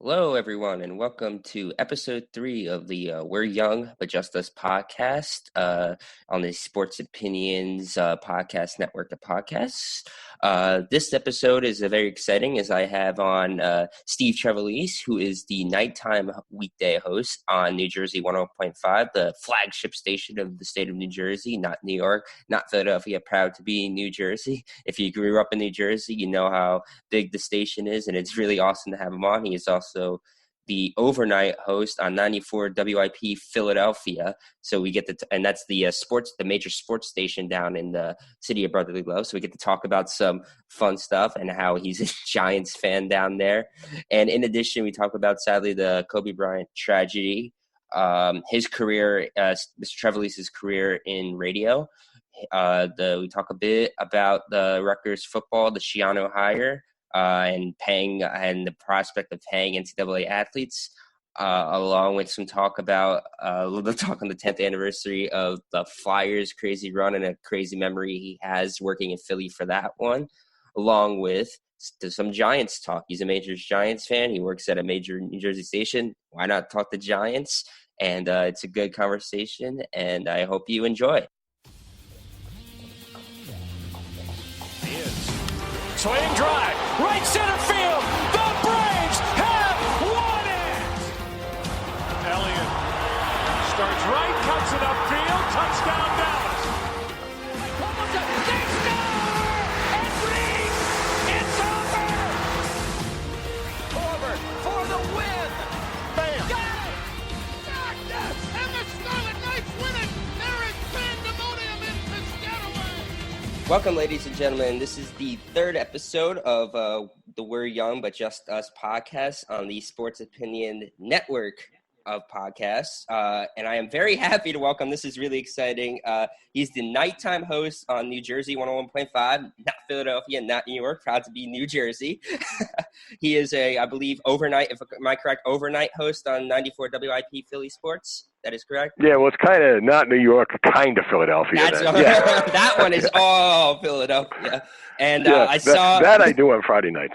Hello, everyone, and welcome to episode 3 of the We're Young But Just Us podcast on the Sports Opinions podcast network of podcasts. This episode is very exciting as I have on Steve Trevelise, who is the nighttime weekday host on New Jersey 101.5, the flagship station of the state of New Jersey, not New York, not Philadelphia, proud to be New Jersey. If you grew up in New Jersey, you know how big the station is, and it's really awesome to have him on. He is also the overnight host on 94 WYP Philadelphia. So we get to, and that's the the major sports station down in the city of brotherly love. So we get to talk about some fun stuff and how he's a Giants fan down there. And in addition, we talk about, sadly, the Kobe Bryant tragedy, his career, Mr. Trevelise's career in radio. We talk a bit about the Rutgers football, the Shiano hire, and the prospect of paying NCAA athletes, along with some talk about a little talk on the 10th anniversary of the Flyers' crazy run and a crazy memory he has working in Philly for that one, along with some Giants talk. He's a major Giants fan. He works at a major New Jersey station. Why not talk the Giants? And it's a good conversation, and I hope you enjoy. Swing drive, right center field. The Braves have won it. Elliott starts right, cuts it upfield, touchdown Dallas. They score! And Reed, it's over. Forward for the win. Bam. Got it. Yes. And the Scarlet Knights win it. There is pandemonium in Piscataway. Welcome, ladies and gentlemen. This is the third episode of the We're Young But Just Us podcast on the Sports Opinion Network of podcasts. And I am very happy to welcome, this is really exciting. He's the nighttime host on New Jersey 101.5, not Philadelphia, not New York, proud to be New Jersey. He is I believe, am I correct, overnight host on 94 WIP Philly Sports. That is correct? Yeah, well, it's kind of not New York, kind of Philadelphia. That one is all Philadelphia. And I saw that I do on Friday nights.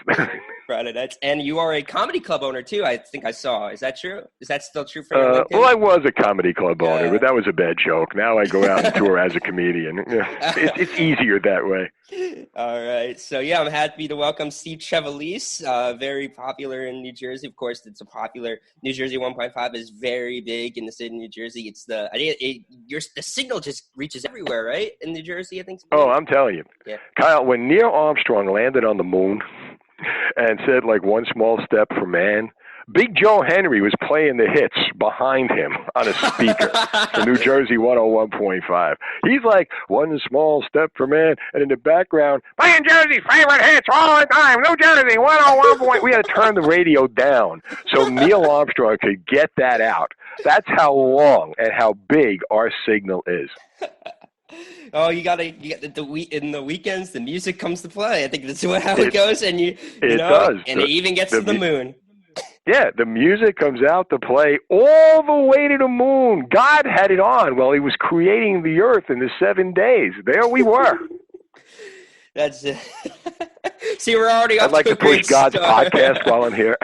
Friday nights. And you are a comedy club owner, too, I think I saw. Is that true? Is that still true for you? Well, I was a comedy club owner, but that was a bad joke. Now I go out and tour as a comedian. It's easier that way. All right. So, yeah, I'm happy to welcome Steve Trevelise, very popular in New Jersey. Of course, it's a popular New Jersey 1.5 is very big in the state of New Jersey. It's the signal just reaches everywhere, right? In New Jersey, I think. Oh, I'm telling you. Yeah. Kyle, when Neil Armstrong landed on the moon and said, like, one small step for man, Big Joe Henry was playing the hits behind him on a speaker for New Jersey 101.5. He's like, one small step for man, and in the background, playing Jersey's favorite hits all the time, New Jersey 101. We had to turn the radio down so Neil Armstrong could get that out. That's how long and how big our signal is. Oh, you get in the weekends, the music comes to play. I think that's how it goes, and it does, and it even gets to the moon. Yeah, the music comes out to play all the way to the moon. God had it on while he was creating the earth in the 7 days. There we were. That's it. See, we're already off I'd like to push God's podcast while I'm here.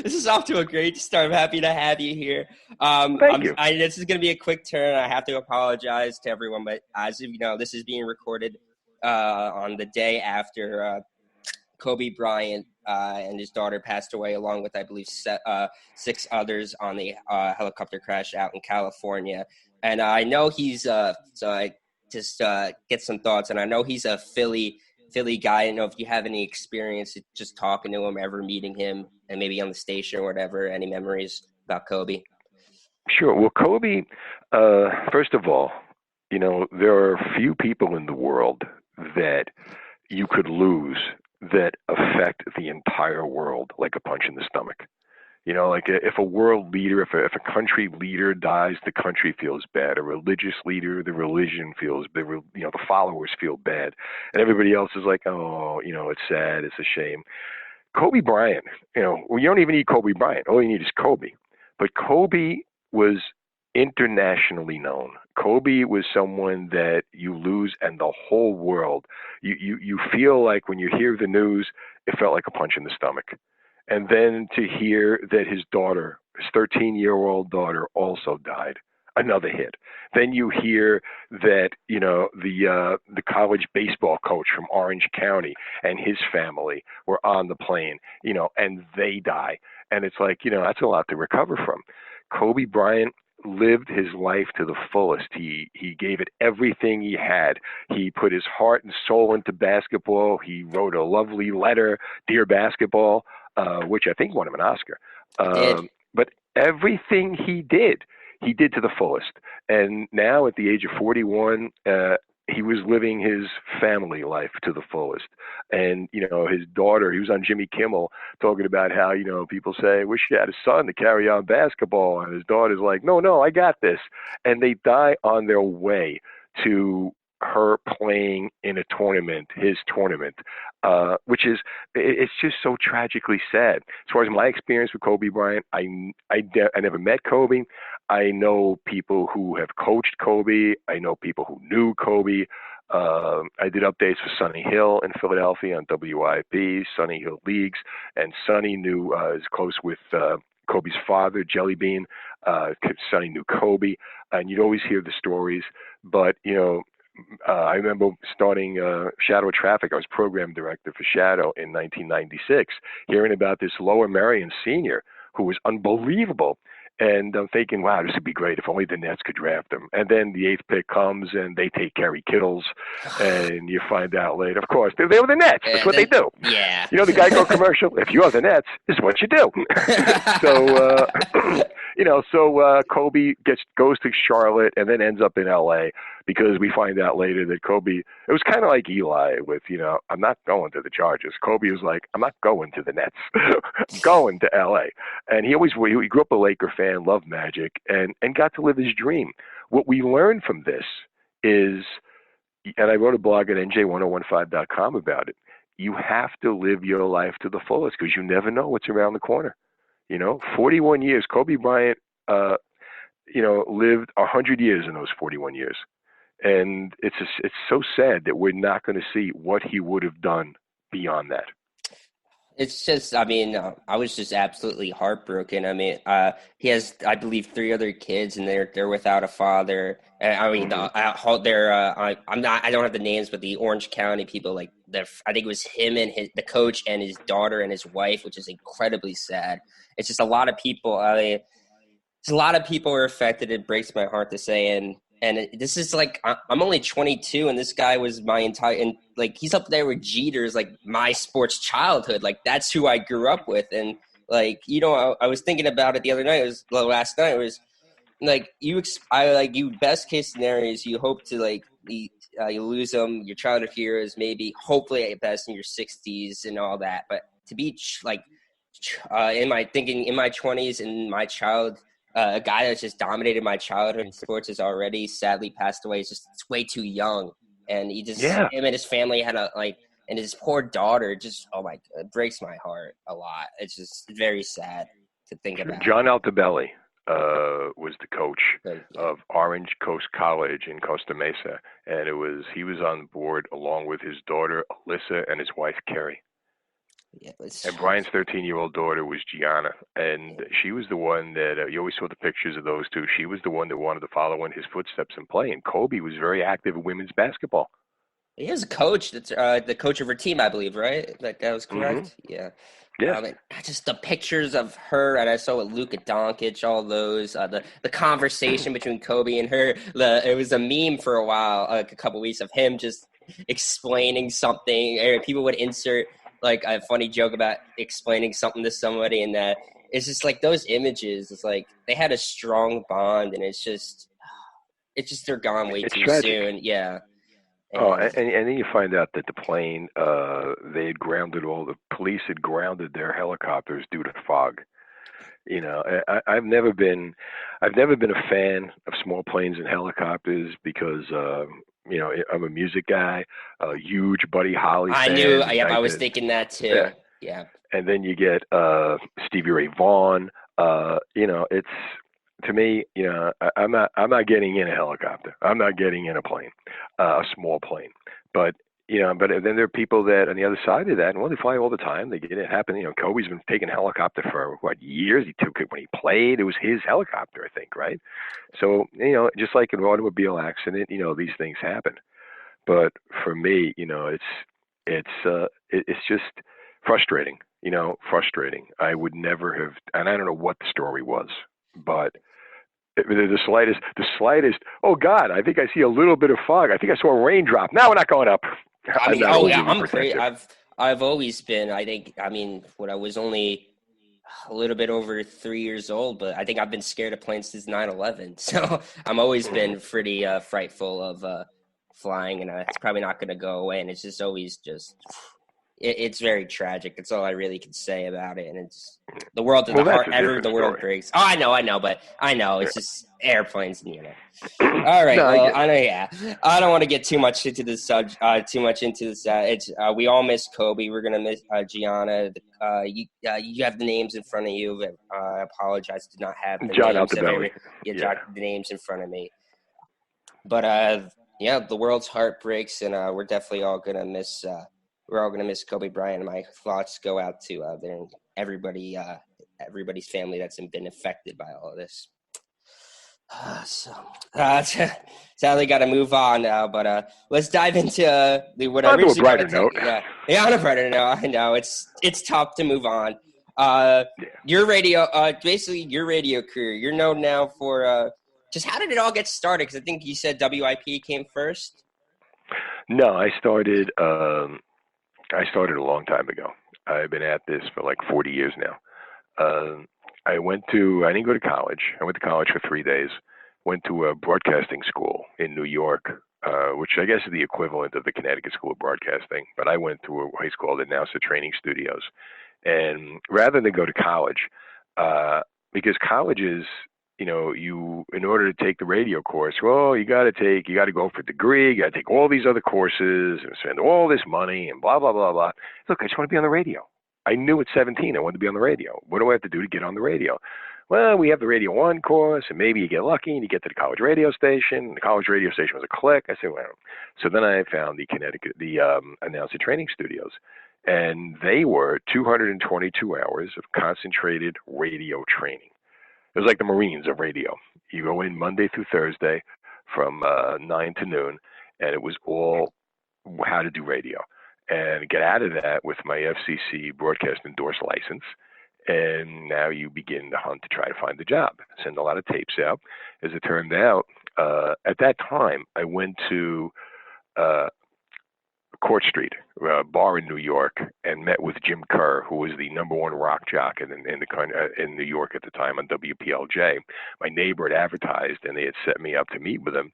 This is off to a great start. I'm happy to have you here. Thank you. This is going to be a quick turn. I have to apologize to everyone, but as you know, this is being recorded on the day after Kobe Bryant and his daughter passed away, along with, I believe, 6 others on the helicopter crash out in California. And I know he's so I just get some thoughts. And I know he's a Philly guy. I don't know if you have any experience just talking to him, ever meeting him, and maybe on the station or whatever. Any memories about Kobe? Sure. Well, Kobe, first of all, there are few people in the world that you could lose that affect the entire world like a punch in the stomach. Like if a world leader, if a country leader dies, the country feels bad. A religious leader, the religion feels, the followers feel bad. And everybody else is like, oh, it's sad, it's a shame. Kobe Bryant, you don't even need Kobe Bryant. All you need is Kobe. But Kobe was internationally known. Kobe was someone that you lose and the whole world, you feel like when you hear the news, it felt like a punch in the stomach. and then to hear that his daughter, his 13-year-old daughter, also died. Another hit. Then you hear that the college baseball coach from Orange County and his family were on the plane, and they die, and it's like that's a lot to recover from. Kobe Bryant lived his life to the fullest. He gave it everything he had. He put his heart and soul into basketball. He wrote a lovely letter, Dear Basketball, which I think won him an Oscar. It did. But everything he did to the fullest. And now at the age of 41, he was living his family life to the fullest. And, his daughter, he was on Jimmy Kimmel talking about how, people say, wish you had a son to carry on basketball. And his daughter's like, no, I got this. And they die on their way to her playing in a tournament, his tournament, which is, it's just so tragically sad. As far as my experience with Kobe Bryant, I never met Kobe. I know people who have coached Kobe. I know people who knew Kobe. I did updates for Sonny Hill in Philadelphia on WYB, Sonny Hill Leagues, and Sonny is close with Kobe's father, Jelly Bean. Sonny knew Kobe, and you'd always hear the stories. But I remember starting Shadow Traffic. I was program director for Shadow in 1996, hearing about this Lower Merion senior who was unbelievable. And I'm thinking, wow, this would be great if only the Nets could draft him. And then the 8th pick comes, and they take Kerry Kittles, and you find out later, of course, they were the Nets. That's what they do. Yeah. The Geico commercial, if you are the Nets, this is what you do. So Kobe goes to Charlotte and then ends up in L.A. because we find out later that Kobe, it was kind of like Eli with, I'm not going to the Chargers. Kobe was like, I'm not going to the Nets. I'm going to L.A. And he grew up a Laker fan, loved Magic, and got to live his dream. What we learned from this is, and I wrote a blog at nj1015.com about it, you have to live your life to the fullest because you never know what's around the corner. 41 years. Kobe Bryant, lived 100 years in those 41 years. And it's so sad that we're not going to see what he would have done beyond that. It's just, I was just absolutely heartbroken. He has, I believe, 3 other kids, and they're without a father. And I don't have the names, but the Orange County people, I think it was him and the coach and his daughter and his wife, which is incredibly sad. It's just a lot of people. A lot of people are affected. It breaks my heart to say, and this is I'm only 22, and this guy was my entire, and he's up there with Jeter's, my sports childhood. That's who I grew up with. And I was thinking about it the other night. Last night. It was you best case scenarios, you hope to you lose them, your childhood heroes, maybe hopefully at best in your 60s and all that. But to be in my 20s and my child. A guy that's just dominated my childhood in sports has already sadly passed away. It's way too young. And him and his family had and his poor daughter, it breaks my heart a lot. It's just very sad to think about. John Altobelli was the coach of Orange Coast College in Costa Mesa. And he was on board along with his daughter, Alyssa, and his wife, Kerry. Yeah, and Brian's 13-year-old daughter was Gianna, and she was the one that you always saw the pictures of those two. She was the one that wanted to follow in his footsteps and play. And Kobe was very active in women's basketball. He has a coach that's the coach of her team, I believe, right? That was correct. Mm-hmm. Yeah. Yeah. Just the pictures of her, and I saw with Luka Doncic, all those, the conversation between Kobe and her. It was a meme for a while, a couple weeks of him just explaining something, or people would insert a funny joke about explaining something to somebody, and it's just those images. It's they had a strong bond, and it's just they're gone way too soon. Yeah. And then you find out that the plane, they had grounded the police had grounded their helicopters due to fog. I've never been a fan of small planes and helicopters because, I'm a music guy, a huge Buddy Holly fan. I knew. I was thinking that too. Yeah. And then you get Stevie Ray Vaughan. It's, to me, I'm not getting in a helicopter. I'm not getting in a plane, a small plane. But but then there are people that on the other side of that, and well, they fly all the time. They get it happen. Kobe's been taking a helicopter for what years? He took it when he played. It was his helicopter, I think, right? So, just like an automobile accident, these things happen. But for me, it's just frustrating. Frustrating. I would never have, and I don't know what the story was, but the slightest. Oh God, I think I see a little bit of fog. I think I saw a raindrop. Now we're not going up. I mean, I'm crazy. Protective. I've always been. When I was only a little bit over 3 years old, but I think I've been scared of planes since 9/11. So I'm always been pretty frightful of flying, and it's probably not going to go away. And it's just always it's very tragic. That's all I really can say about it. And it's the world, the world breaks. Oh, I know, but I know it's just airplanes, All right. I know. Yeah, I don't want to get too much into this It's we all miss Kobe. We're gonna miss Gianna. You have the names in front of you. I apologize to not have the names the names in front of me. But the world's heart breaks, and we're definitely all gonna miss. We're all gonna miss Kobe Bryant. My thoughts go out to everybody's family that's been affected by all of this. Sadly, got to move on now. But let's dive into what I originally on a brighter note. On a brighter note. I know it's tough to move on. Your radio, basically your radio career. You're known now for just how did it all get started? Because I think you said WIP came first. No, I started a long time ago. I've been at this for like 40 years now. I didn't go to college. I went to college for 3 days. Went to a broadcasting school in New York, which I guess is the equivalent of the Connecticut School of Broadcasting. But I went to a high school called Announcer Training Studios. And rather than go to college, because colleges, in order to take the radio course, well, you got to go for a degree, you got to take all these other courses and spend all this money and blah, blah, blah, blah. Look, I just want to be on the radio. I knew at 17 I wanted to be on the radio. What do I have to do to get on the radio? Well, we have the Radio 1 course, and maybe you get lucky and you get to the college radio station. The college radio station was a click. I said, well. So then I found the Announcer Training Studios, and they were 222 hours of concentrated radio training. It was like the Marines of radio. You go in Monday through Thursday from 9 to noon, and it was all how to do radio. And get out of that with my FCC broadcast endorsed license. And now you begin the hunt to try to find the job. Send a lot of tapes out. As it turned out, at that time, I went to Court Street, a bar in New York, and met with Jim Kerr, who was the number one rock jock in New York at the time on WPLJ. My neighbor had advertised, and they had set me up to meet with him.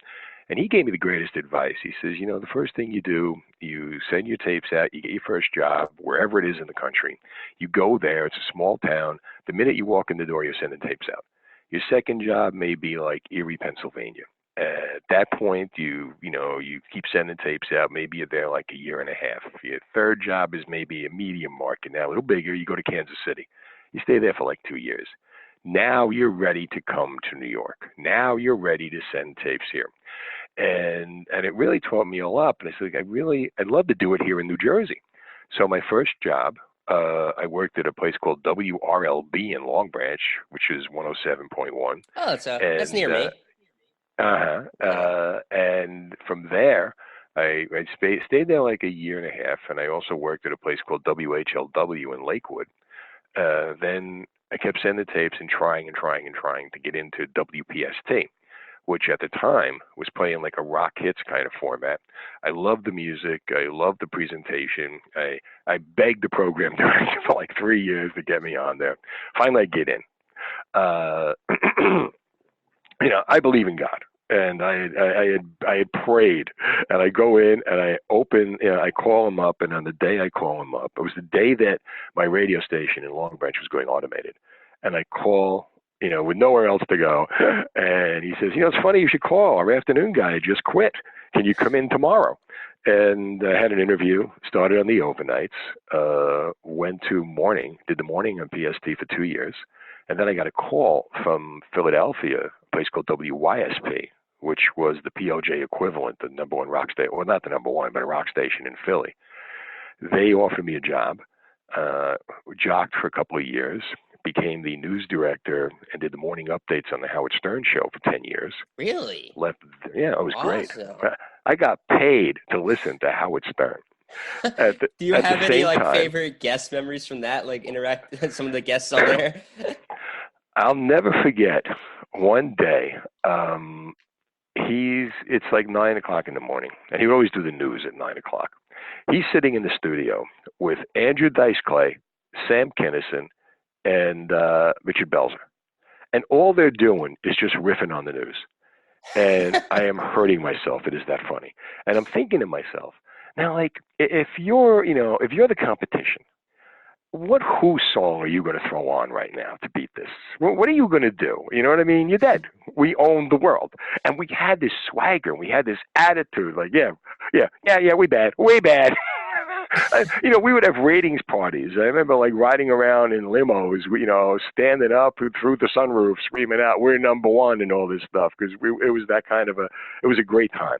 And he gave me the greatest advice. He says, the first thing you do, you send your tapes out, you get your first job, wherever it is in the country. You go there, it's a small town. The minute you walk in the door, you're sending tapes out. Your second job may be like Erie, Pennsylvania. At that point, you keep sending tapes out. Maybe you're there like a year and a half. Your third job is maybe a medium market. Now, a little bigger, you go to Kansas City. You stay there for like 2 years. Now you're ready to come to New York. Now you're ready to send tapes here. And it really taught me a lot. But I said, I'd love to do it here in New Jersey. So my first job, I worked at a place called WRLB in Long Branch, which is 107.1. Oh, that's near me. And from there, I stayed there like a year and a half. And I also worked at a place called WHLW in Lakewood. Then I kept sending tapes and trying to get into WPST, which at the time was playing like a rock hits kind of format. I loved the music. I loved the presentation. I begged the program director for like 3 years to get me on there. Finally, I get in. I believe in God. And I had prayed, and I go in and I open, I call him up, and on the day I call him up, it was the day that my radio station in Long Branch was going automated, and I call, with nowhere else to go, and he says, it's funny you should call. Our afternoon guy just quit. Can you come in tomorrow? And I had an interview, started on the overnights, went to morning, did the morning on PST for 2 years, and then I got a call from Philadelphia, a place called WYSP, which was the PLJ equivalent, the number one rock station, well, not the number one, but a rock station in Philly. They offered me a job, jocked for a couple of years, became the news director, and did the morning updates on the Howard Stern show for 10 years. Really? Left, yeah, it was great. Awesome. I got paid to listen to Howard Stern. Do you have any favorite guest memories from that? Like interact some of the guests on there? I'll never forget one day. It's like 9:00 in the morning, and he would always do the news at 9:00. He's sitting in the studio with Andrew Dice Clay, Sam Kinison, and Richard Belzer, and all they're doing is just riffing on the news. And I am hurting myself. It is that funny. And I'm thinking to myself, now, like, if you're the competition, what Who song are you going to throw on right now to beat this? What are you going to do? You know what I mean? You're dead. We own the world. And we had this swagger. We had this attitude like, yeah, we bad. Way bad. We would have ratings parties. I remember like riding around in limos, standing up through the sunroof, screaming out, "We're number one" and all this stuff, because it was that kind of it was a great time.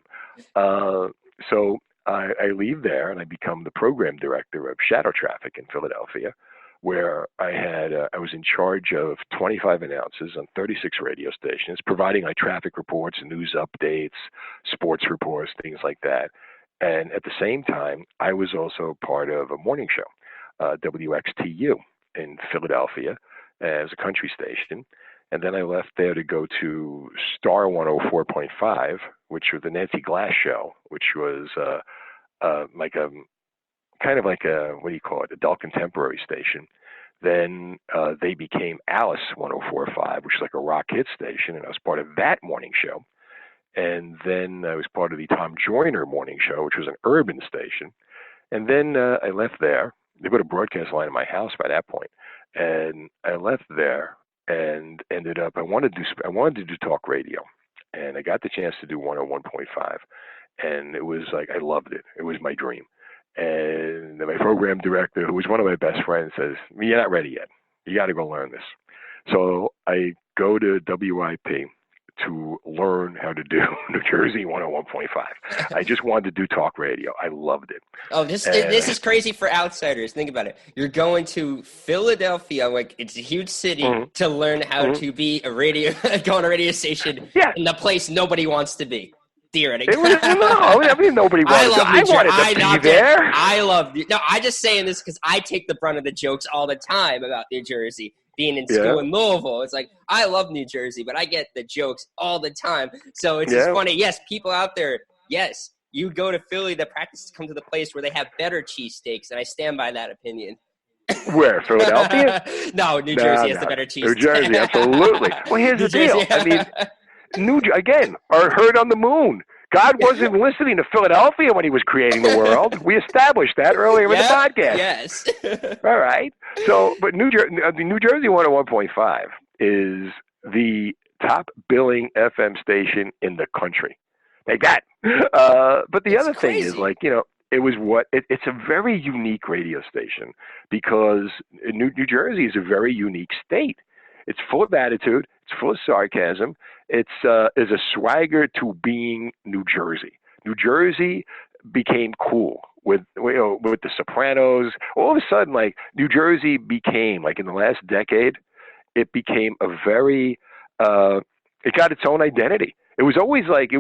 So I leave there and I become the program director of Shadow Traffic in Philadelphia, where I was in charge of 25 announcers on 36 radio stations, providing like traffic reports, news updates, sports reports, things like that. And at the same time, I was also part of a morning show, WXTU in Philadelphia, as a country station. And then I left there to go to Star 104.5, which was the Nancy Glass show, which was like a kind of like a, what do you call it, adult contemporary station. Then they became Alice 104.5, which is like a rock hit station, and I was part of that morning show. And then I was part of the Tom Joyner morning show, which was an urban station. And then I left there. They put a broadcast line in my house by that point. And I left there and ended up, I wanted to do talk radio. And I got the chance to do 101.5. And it was like, I loved it. It was my dream. And then my program director, who was one of my best friends, says, "You're not ready yet. You got to go learn this." So I go to WYP to learn how to do New Jersey 101.5. I just wanted to do talk radio. I loved it. Oh, this is crazy for outsiders. Think about it. You're going to Philadelphia, like it's a huge city, to learn how to be a radio, go on a radio station in the place nobody wants to be. Theoretically. Nobody wanted to. I wanted to be there. I'm just saying this because I take the brunt of the jokes all the time about New Jersey. Being in school in Louisville, it's like, I love New Jersey, but I get the jokes all the time. So it's just funny. Yes, people out there, yes, you go to Philly, the practices come to the place where they have better cheesesteaks, and I stand by that opinion. Where, Philadelphia? No, New Jersey has the better cheesesteak. New Jersey, absolutely. Well, here's the deal. I mean, again, are heard on the moon. God wasn't listening to Philadelphia when he was creating the world. We established that earlier in the podcast. Yes. All right. So, but New Jersey 101.5 is the top billing FM station in the country. Like that. But the other thing is, like, it's a very unique radio station because New Jersey is a very unique state. It's full of attitude. It's full of sarcasm. It's a swagger to being New Jersey. New Jersey became cool with the Sopranos. All of a sudden, like, New Jersey became, like, in the last decade, it became a very it got its own identity. It was always like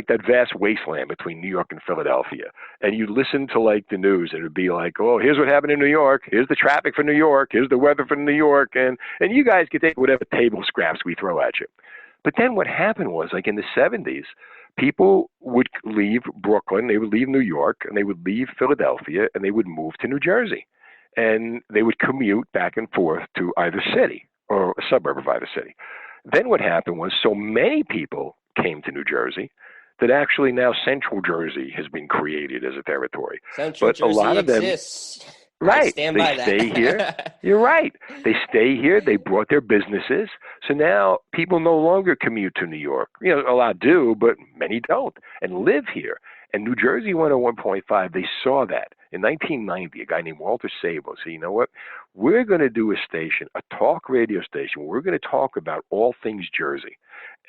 that vast wasteland between New York and Philadelphia. And you listen to like the news and it would be like, oh, here's what happened in New York. Here's the traffic for New York. Here's the weather for New York. And you guys can take whatever table scraps we throw at you. But then what happened was, like in the 70s, people would leave Brooklyn, they would leave New York, and they would leave Philadelphia, and they would move to New Jersey. And they would commute back and forth to either city or a suburb of either city. Then what happened was so many people came to New Jersey that actually now Central Jersey has been created as a territory. Central Jersey a lot of them exists. Right. They stay here. You're right. They stay here. They brought their businesses. So now people no longer commute to New York. A lot do, but many don't, and live here. And New Jersey 101.5, they saw that. In 1990, a guy named Walter Sabo said, you know what? We're going to do a station, a talk radio station. We're going to talk about all things Jersey.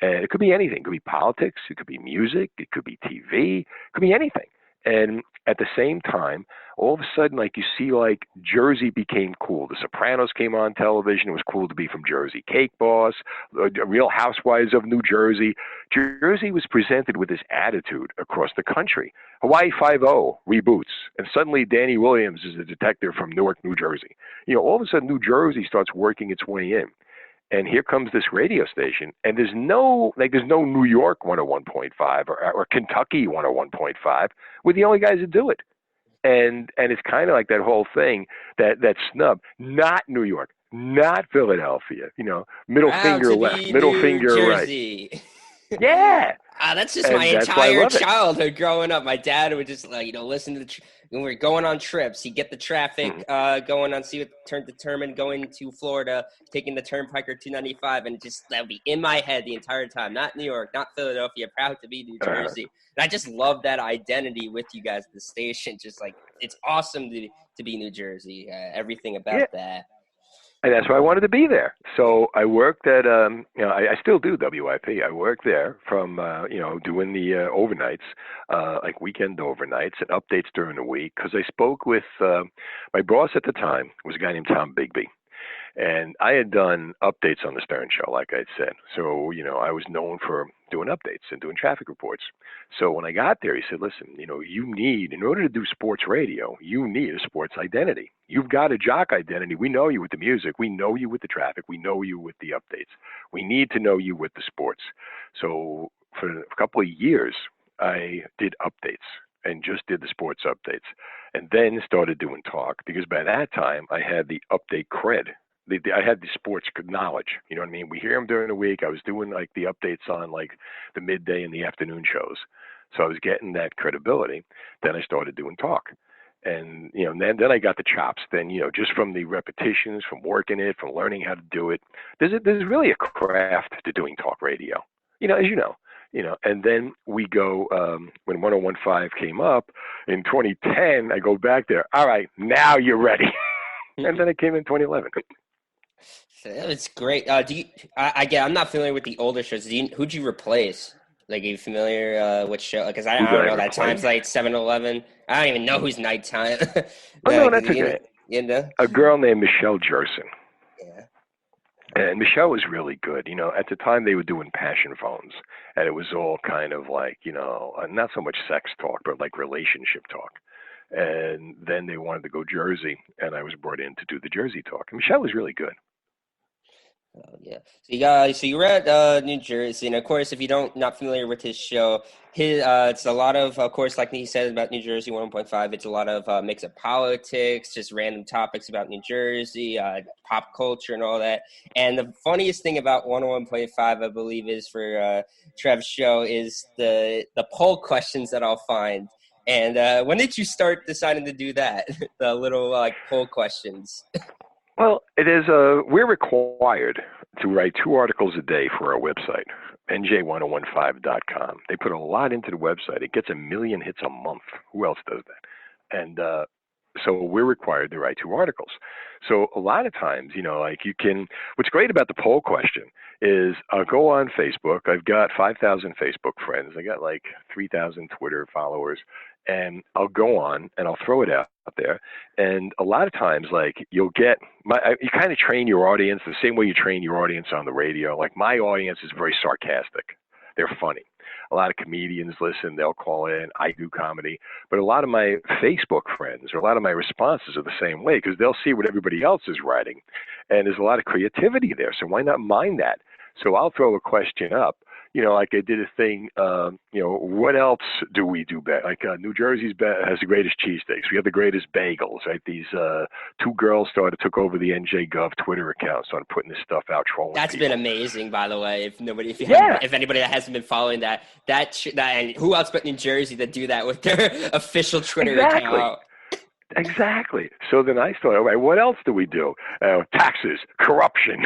And it could be anything. It could be politics. It could be music. It could be TV. It could be anything. And at the same time, all of a sudden, like you see, like Jersey became cool. The Sopranos came on television. It was cool to be from Jersey. Cake Boss, Real Housewives of New Jersey. Jersey was presented with this attitude across the country. Hawaii Five-0 reboots, and suddenly Danny Williams is a detective from Newark, New Jersey. All of a sudden, New Jersey starts working its way in. And here comes this radio station, and there's no New York 101.5 or Kentucky 101.5. We're the only guys that do it. And it's kind of like that whole thing, that snub. Not New York, not Philadelphia. Middle finger left, middle finger Jersey. right. Yeah. That's just my entire childhood growing up. My dad would just listen to when we were going on trips. He'd get the traffic going on, see what determined going to Florida, taking the Turnpike or 295, and just that would be in my head the entire time. Not New York, not Philadelphia, proud to be New Jersey. And I just love that identity with you guys at the station. Just like it's awesome to be New Jersey. Everything about that. And that's why I wanted to be there. So I worked at, I still do WIP. I work there from, doing the overnights, like weekend overnights and updates during the week. Because I spoke with my boss at the time was a guy named Tom Bigby. And I had done updates on the Stern Show, like I said. So, I was known for doing updates and doing traffic reports. So when I got there, he said, listen, you need, in order to do sports radio, you need a sports identity. You've got a jock identity. We know you with the music. We know you with the traffic. We know you with the updates. We need to know you with the sports. So for a couple of years, I did updates and just did the sports updates, and then started doing talk, because by that time I had the update cred. I had the sports knowledge, you know what I mean? We hear them during the week. I was doing like the updates on like the midday and the afternoon shows. So I was getting that credibility. Then I started doing talk. And, then I got the chops. Then, just from the repetitions, from working it, from learning how to do it, there's really a craft to doing talk radio, as you know. And then we go, when 101.5 came up in 2010, I go back there. All right, now you're ready. And then it came in 2011. It's great. I'm not familiar with the older shows. Who'd you replace? Like, are you familiar with show? Because I don't know that time's like 7-Eleven. I don't even know who's nighttime. No, that's okay. A girl named Michelle Jerson. Yeah. And Michelle was really good. At the time they were doing passion phones, and it was all kind of like, not so much sex talk, but like relationship talk. And then they wanted to go Jersey, and I was brought in to do the Jersey talk. And Michelle was really good. Oh, yeah. So you were at New Jersey, and of course, if you not familiar with his show, it's a lot of course, like he said about New Jersey 101.5. It's a lot of mix of politics, just random topics about New Jersey, pop culture, and all that. And the funniest thing about 101.5, I believe, is for Trev's show is the poll questions that I'll find. And when did you start deciding to do that? The little poll questions. Well, it is. We're required to write 2 articles a day for our website, nj1015.com. They put a lot into the website. It gets 1 million hits a month. Who else does that? And so we're required to write 2 articles. So a lot of times, what's great about the poll question is I'll go on Facebook. I've got 5,000 Facebook friends. I got like 3,000 Twitter followers. And I'll go on and I'll throw it out there. And a lot of times, like, you kind of train your audience the same way you train your audience on the radio. Like, my audience is very sarcastic. They're funny. A lot of comedians listen. They'll call in. I do comedy. But a lot of my Facebook friends, or a lot of my responses are the same way, because they'll see what everybody else is writing. And there's a lot of creativity there. So why not mind that? So I'll throw a question up. Like I did a thing, what else do we do better? Like New Jersey's has the greatest cheesesteaks. We have the greatest bagels, right? These 2 girls took over the NJ.gov Twitter account, started putting this stuff out, trolling That's people. Been amazing, by the way. If anybody that hasn't been following that, and who else but New Jersey that do that with their official Twitter account? Exactly. So then I thought, all right, what else do we do? Taxes, corruption.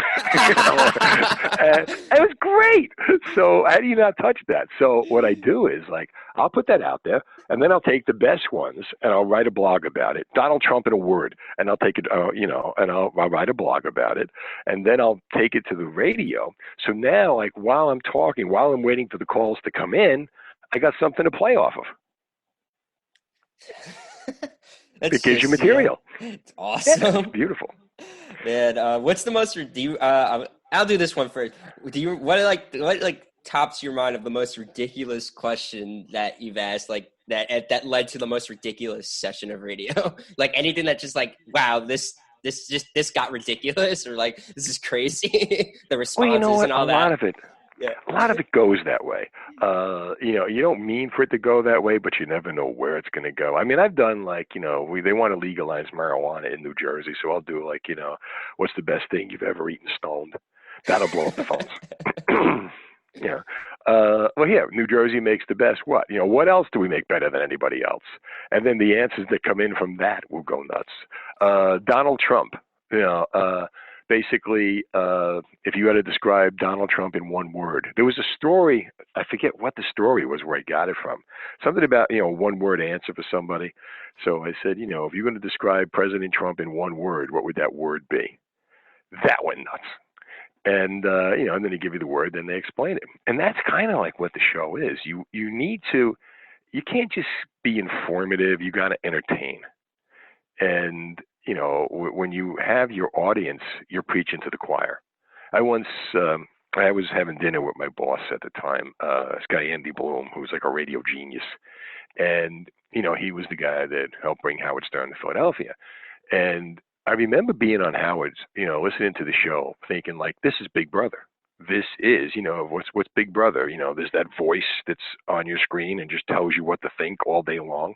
And it was great. So how do you not touch that? So what I do is like, I'll put that out there, and then I'll take the best ones and I'll write a blog about it. Donald Trump in a word, and I'll take it, and I'll write a blog about it, and then I'll take it to the radio. So now, like while I'm talking, while I'm waiting for the calls to come in, I got something to play off of. It gives you material. It's awesome. Yeah, it's beautiful. Man, what's the most? I'll do this one first. What tops your mind of the most ridiculous question that you've asked, like that led to the most ridiculous session of radio? Like anything that just like, wow, this got ridiculous, or like this is crazy. The responses Well, you know what? and all a that. lot of it. Yeah. A lot of it goes that way. You don't mean for it to go that way, but you never know where it's going to go. I mean, I've done like, they want to legalize marijuana in New Jersey, so I'll do like, what's the best thing you've ever eaten stoned? That'll blow up the phones. Yeah. Well, yeah, New Jersey makes the best what? What else do we make better than anybody else? And then the answers that come in from that will go nuts. Donald Trump, basically, if you had to describe Donald Trump in one word, there was a story, I forget what the story was where I got it from. Something about, one word answer for somebody. So I said, if you're going to describe President Trump in one word, what would that word be? That went nuts. And, and then they give you the word, then they explain it. And that's kind of like what the show is. You can't just be informative, you got to entertain. And, when you have your audience, you're preaching to the choir. I was having dinner with my boss at the time, this guy Andy Bloom, who's like a radio genius. And, he was the guy that helped bring Howard Stern to Philadelphia. And I remember being on Howard's, listening to the show, thinking like, this is Big Brother. This is, what's Big Brother? There's that voice that's on your screen and just tells you what to think all day long.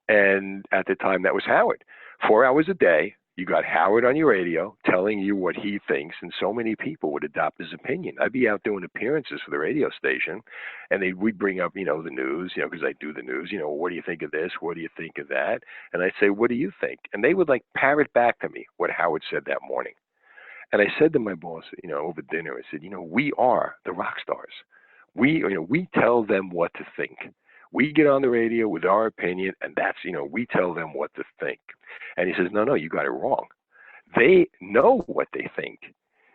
And at the time, that was Howard. 4 hours a day, you got Howard on your radio telling you what he thinks, and so many people would adopt his opinion. I'd be out doing appearances for the radio station, and we'd bring up, the news, because I do the news, what do you think of this? What do you think of that? And I'd say, what do you think? And they would like parrot back to me what Howard said that morning. And I said to my boss, over dinner, I said, we are the rock stars. We tell them what to think. We get on the radio with our opinion, and that's, we tell them what to think. And he says, no, you got it wrong. They know what they think.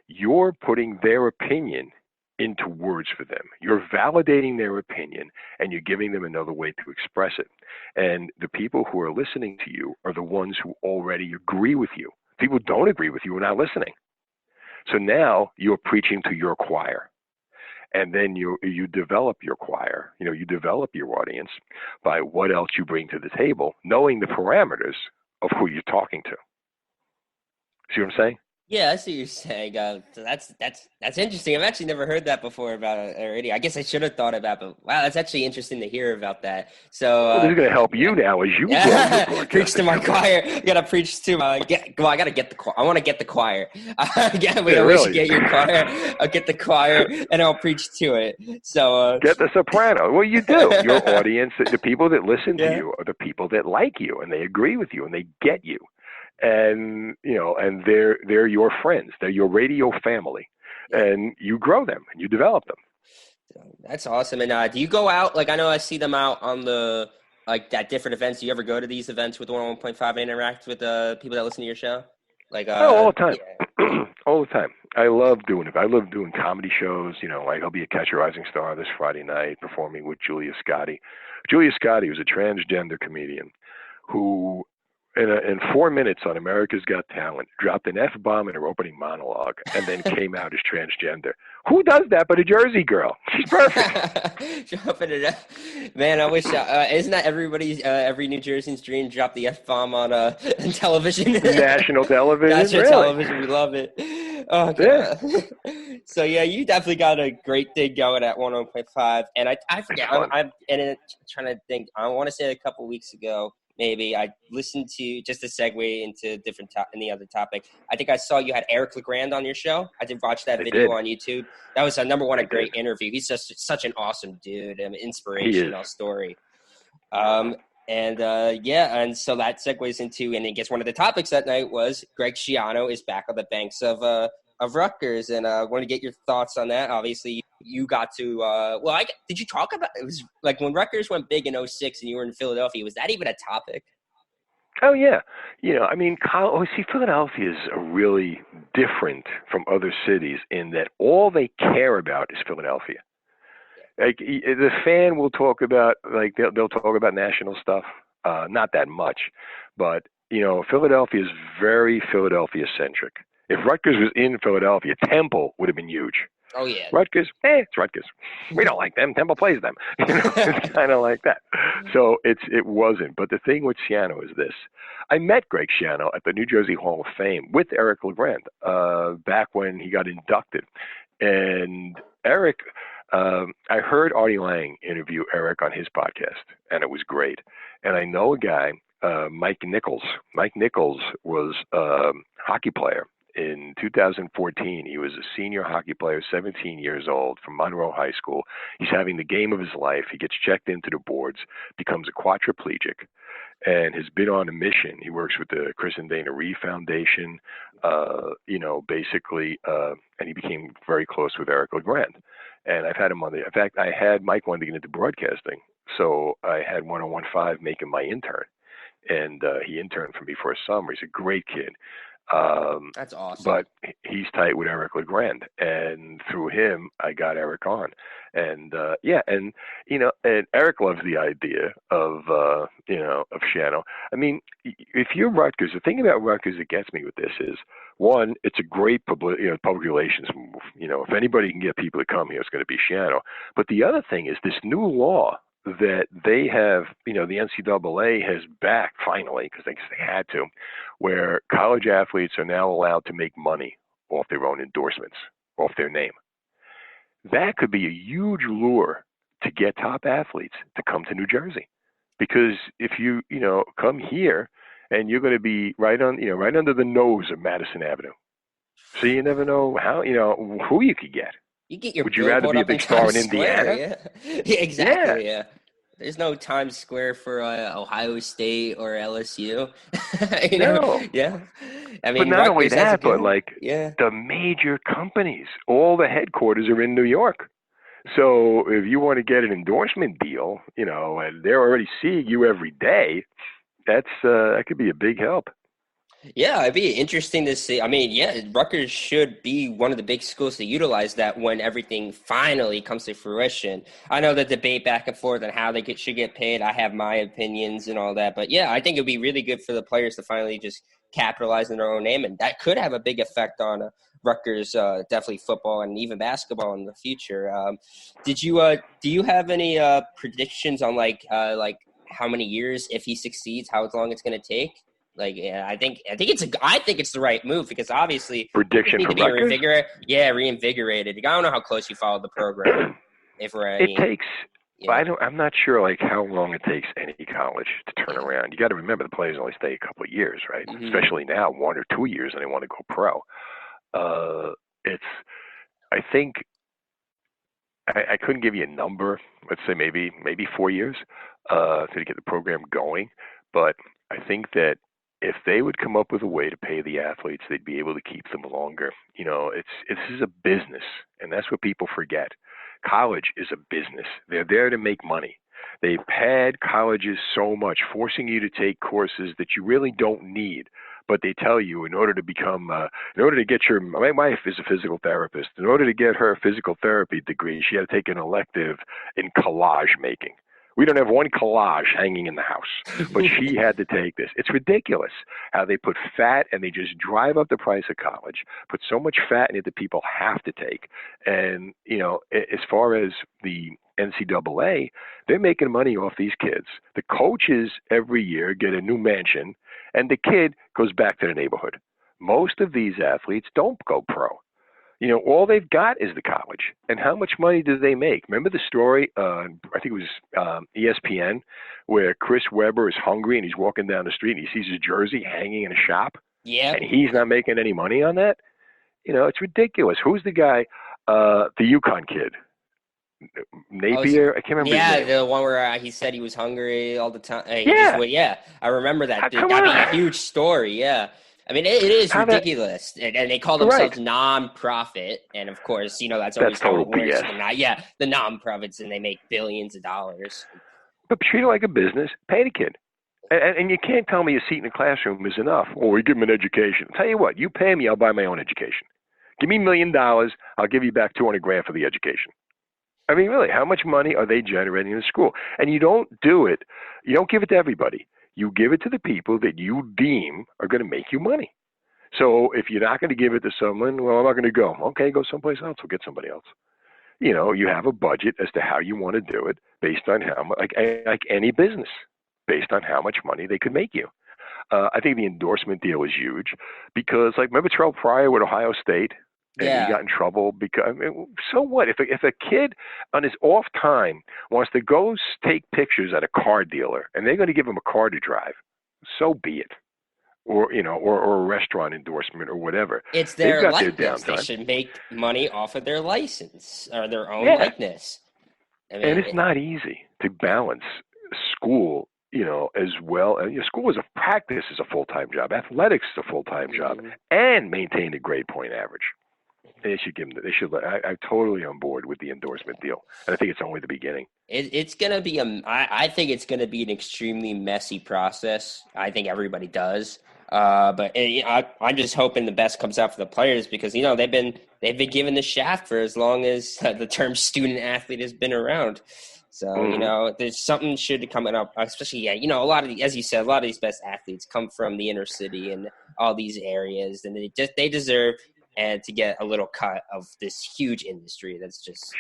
You're putting their opinion into words for them. You're validating their opinion, and you're giving them another way to express it. And the people who are listening to you are the ones who already agree with you. People who don't agree with you are not listening. So now you're preaching to your choir. And then you develop your choir, you develop your audience by what else you bring to the table, knowing the parameters of who you're talking to. See what I'm saying? Yeah, I see what you're saying. So that's interesting. I've actually never heard that before about a radio. I guess I should have thought about it, but wow, that's actually interesting to hear about that. So this is going to help you now as you grow. Preach to my choir. You got to preach to my. I got to get the choir. I want to get the choir. We should get your choir. I'll get the choir and I'll preach to it. So get the soprano. Well, you do. Your audience, the people that listen to you, are the people that like you and they agree with you and they get you. And and they're your friends. They're your radio family, and you grow them and you develop them. That's awesome. And do you go out? Like I know I see them out on the at different events. Do you ever go to these events with 101.5 and interact with people that listen to your show? All the time. Yeah. All the time. I love doing it. I love doing comedy shows. Like I'll be at Catch a Rising Star this Friday night performing with Julia Scotti. Julia Scotti was a transgender comedian who, in 4 minutes on America's Got Talent, dropped an F-bomb in her opening monologue and then came out as transgender. Who does that but a Jersey girl? She's perfect. Dropping it. Man, I wish, isn't that everybody's, every New Jersey's dream, drop the F-bomb on television? National television? National really? television, we love it. Oh, God. Yeah. So, yeah, you definitely got a great thing going at 101.5. And I forget, I'm trying to think, I want to say a couple weeks ago, maybe I listened to just a segue into different in the other topic. I think I saw you had Eric LeGrand on your show. I did watch that video on YouTube. That was number one, a great interview. He's just such an awesome dude, an inspirational story. And and so that segues into, and I guess one of the topics that night was Greg Schiano is back on the banks of Rutgers, and I want to get your thoughts on that. Obviously, you got to did you talk about it? Was like when Rutgers went big in '06 and you were in Philadelphia? Was that even a topic? Oh yeah, I mean, Philadelphia is really different from other cities in that all they care about is Philadelphia. Like the fan will talk about, like they'll talk about national stuff, not that much, but Philadelphia is very Philadelphia centric. If Rutgers was in Philadelphia, Temple would have been huge. Oh yeah, Rutgers, it's Rutgers. We don't like them. Temple plays them. It's kind of like that. So it wasn't. But the thing with Schiano is this: I met Greg Schiano at the New Jersey Hall of Fame with Eric LeGrand back when he got inducted, and Eric. I heard Artie Lang interview Eric on his podcast, and it was great. And I know a guy, Mike Nichols. Mike Nichols was a hockey player. In 2014, he was a senior hockey player, 17 years old, from Monroe High School. He's having the game of his life. He gets checked into the boards, becomes a quadriplegic, and has been on a mission. He works with the Chris and Dana Reeve Foundation, and he became very close with Eric LeGrand. And I've had him on in fact, I had Mike wanted to get into broadcasting, so I had 101.5 make him my intern. And he interned for me for a summer. He's a great kid. That's awesome. But he's tight with Eric LeGrand, and through him, I got Eric on. And and Eric loves the idea of Schiano. I mean, if you're Rutgers, the thing about Rutgers that gets me with this is, one, it's a great public relations move. If anybody can get people to come here, it's going to be Schiano. But the other thing is this new law that they have, the NCAA has backed finally, because they had to, where college athletes are now allowed to make money off their own endorsements, off their name. That could be a huge lure to get top athletes to come to New Jersey, because if you come here and you're going to be right under the nose of Madison Avenue, so you never know how who you could get. You get your Would you rather be a big star in Indiana? Yeah, exactly. Yeah. There's no Times Square for Ohio State or LSU. No. Yeah. I but mean, not only that, but yeah, the major companies, all the headquarters are in New York. So if you want to get an endorsement deal, and they're already seeing you every day, that could be a big help. Yeah, it'd be interesting to see. I mean, yeah, Rutgers should be one of the big schools to utilize that when everything finally comes to fruition. I know the debate back and forth on how they should get paid. I have my opinions and all that. But, yeah, I think it would be really good for the players to finally just capitalize on their own name. And that could have a big effect on Rutgers, definitely football and even basketball in the future. Do you have any predictions on, like how many years, if he succeeds, how long it's going to take? I think it's the right move, because obviously prediction for Rutgers. Reinvigorated. I don't know how close you followed the program. It takes. I'm not sure how long it takes any college to turn around. You got to remember the players only stay a couple of years, right? Mm-hmm. Especially now, 1 or 2 years, and they want to go pro. I think I couldn't give you a number. Let's say maybe 4 years to get the program going, but I think that if they would come up with a way to pay the athletes, they'd be able to keep them longer. This is a business, and that's what people forget. College is a business. They're there to make money. They pad colleges so much, forcing you to take courses that you really don't need. But they tell you in order to get my wife is a physical therapist. In order to get her physical therapy degree, she had to take an elective in collage making. We don't have one collage hanging in the house, but she had to take this. It's ridiculous how they put fat, and they just drive up the price of college, put so much fat in it that people have to take. And, as far as the NCAA, they're making money off these kids. The coaches every year get a new mansion, and the kid goes back to the neighborhood. Most of these athletes don't go pro. All they've got is the college. And how much money do they make? Remember the story, I think it was ESPN, where Chris Webber is hungry and he's walking down the street and he sees his jersey hanging in a shop? Yeah. And he's not making any money on that? It's ridiculous. Who's the guy, the UConn kid? Napier. I can't remember his name. the one where he said he was hungry all the time. I remember that. Come That'd be on. a huge story. Yeah. I mean, it is ridiculous, and they call themselves non-profit, and of course, that's always how total it works. BS. The non-profits, and they make billions of dollars. But treat it like a business. Pay the kid. And you can't tell me a seat in the classroom is enough. Or we give him an education. I'll tell you what, you pay me, I'll buy my own education. Give me $1 million, I'll give you back $200,000 for the education. I mean, really, how much money are they generating in the school? And you don't do it, you don't give it to everybody. You give it to the people that you deem are going to make you money. So if you're not going to give it to someone, well, I'm not going to go. Okay, go someplace else. We'll get somebody else. You have a budget as to how you want to do it based on how much, like any business, based on how much money they could make you. I think the endorsement deal is huge because, remember Terrell Pryor with Ohio State? And he got in trouble because, so what? If a kid on his off time wants to go take pictures at a car dealer and they're going to give him a car to drive, so be it. Or a restaurant endorsement or whatever. It's their likeness. They should make money off of their license or their own likeness. And it's not easy to balance school, as well. School practice is a full-time job. Athletics is a full-time job, and maintain a grade point average. They should give them. I'm totally on board with the endorsement deal, and I think it's only the beginning. It's going to be I think it's going to be an extremely messy process. I think everybody does, but I'm just hoping the best comes out for the players because they've been given the shaft for as long as the term student athlete has been around. So there's something should come up, especially a lot of as you said, a lot of these best athletes come from the inner city and all these areas, and they deserve. And to get a little cut of this huge industry that's just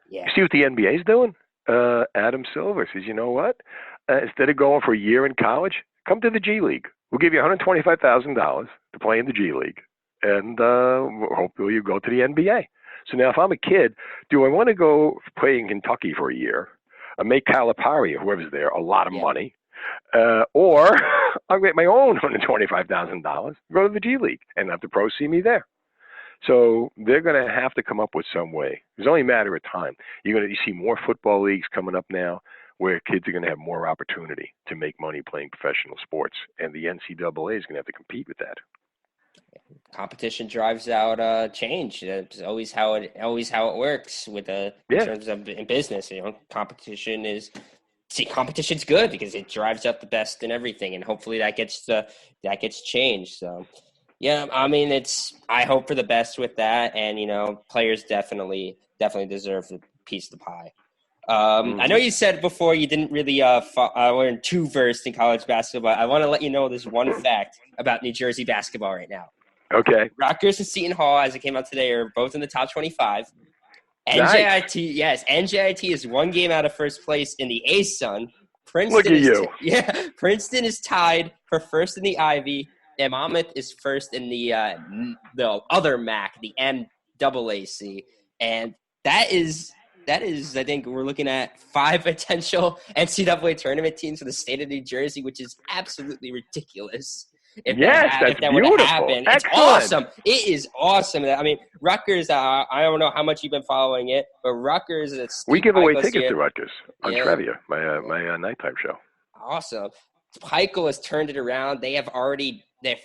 You see what the NBA is doing? Adam Silver says, you know what? Instead of going for a year in college, come to the G League. We'll give you $125,000 to play in the G League, and hopefully you go to the NBA. So now if I'm a kid, do I want to go play in Kentucky for a year, make Calipari or whoever's there a lot of money, or I'll get my own $125,000, go to the G League, and have the pros see me there. So they're going to have to come up with some way. It's only a matter of time. You see more football leagues coming up now where kids are going to have more opportunity to make money playing professional sports, and the NCAA is going to have to compete with that. Competition drives out change. It's always how it works with in terms of in business. Competition's good because it drives up the best in everything, and hopefully that gets changed. So. Yeah, I mean, I hope for the best with that, and players definitely deserve a piece of the pie. I know you said before you didn't really weren't too versed in college basketball. I want to let you know this one fact about New Jersey basketball right now. Okay. Rutgers and Seton Hall, as it came out today, are both in the top 25. NJIT is one game out of first place in the A-Sun. Look at you. Princeton is tied for first in the Ivy. And Monmouth is first in the other MAC, the NCAA, and that is I think we're looking at 5 potential NCAA tournament teams for the state of New Jersey, which is absolutely ridiculous. If that were to happen, it's awesome. It is awesome. I mean, Rutgers. I don't know how much you've been following it, but Rutgers. We give away tickets to Rutgers on Trivia, my nighttime show. Awesome. Pikel has turned it around. They have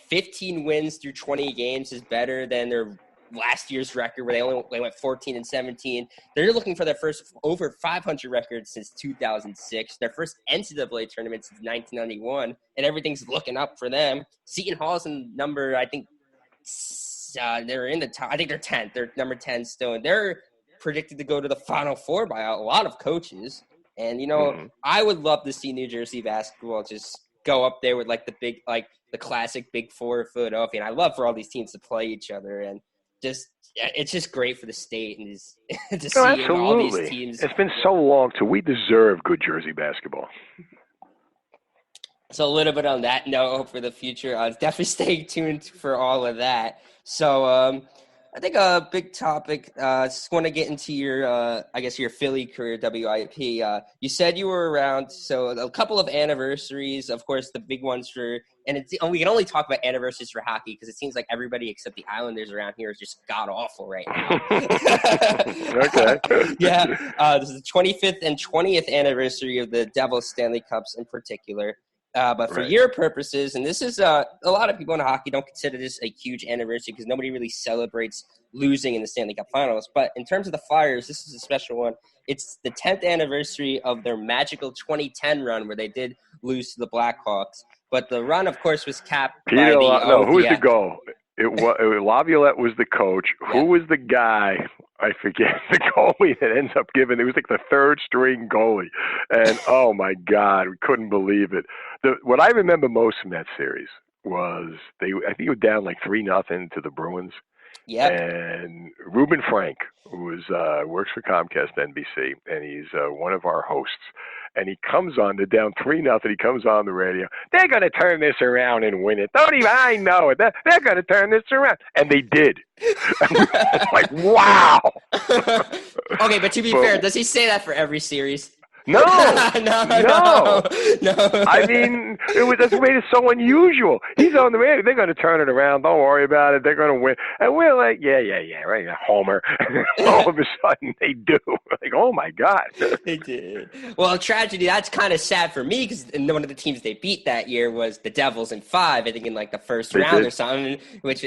15 wins through 20 games is better than their last year's record where they went 14-17. They're looking for their first over 500 record since 2006, their first NCAA tournament since 1991, and everything's looking up for them. Seton Hall's in number, I think they're in the top. I think they're 10th. They're number 10 still, and they're predicted to go to the Final Four by a lot of coaches. And I would love to see New Jersey basketball just go up there with the classic Big Four of Philadelphia. And I love for all these teams to play each other, and it's just great for the state and to see all these teams. It's been so long, so we deserve good Jersey basketball. So a little bit on that note for the future. Definitely stay tuned for all of that. So I think a big topic. Just want to get into your, I guess, your Philly career, WIP. You said you were around, so a couple of anniversaries. Of course, the big ones we can only talk about anniversaries for hockey because it seems like everybody except the Islanders around here is just god awful right now. Okay. Yeah, this is the 25th and 20th anniversary of the Devils Stanley Cups in particular. But for Right. your purposes, and this is a lot of people in hockey don't consider this a huge anniversary because nobody really celebrates losing in the Stanley Cup Finals. But in terms of the Flyers, this is a special one. It's the 10th anniversary of their magical 2010 run where they did lose to the Blackhawks. But the run, of course, was capped by Who was the goal? Laviolette was the coach. Yeah. Who was the guy? I forget the goalie that ends up giving. It was like the third string goalie, and oh my God, we couldn't believe it. What I remember most from that series was I think it was down like 3-0 to the Bruins. Yep. And Reuben Frank, who works for Comcast NBC, and he's one of our hosts. And he comes on, they're down 3-0. He comes on the radio. They're going to turn this around and win it. I know it. They're going to turn this around. And they did. Like, wow. Okay, but to be fair, does he say that for every series? No. No. I mean, that's what made it so unusual. He's on the radio. They're going to turn it around. Don't worry about it. They're going to win. And we're like, yeah, right, Homer. All of a sudden, they do. Like, oh my God. They did. Well, tragedy. That's kind of sad for me because one of the teams they beat that year was the Devils in 5. I think in like the first round or something, which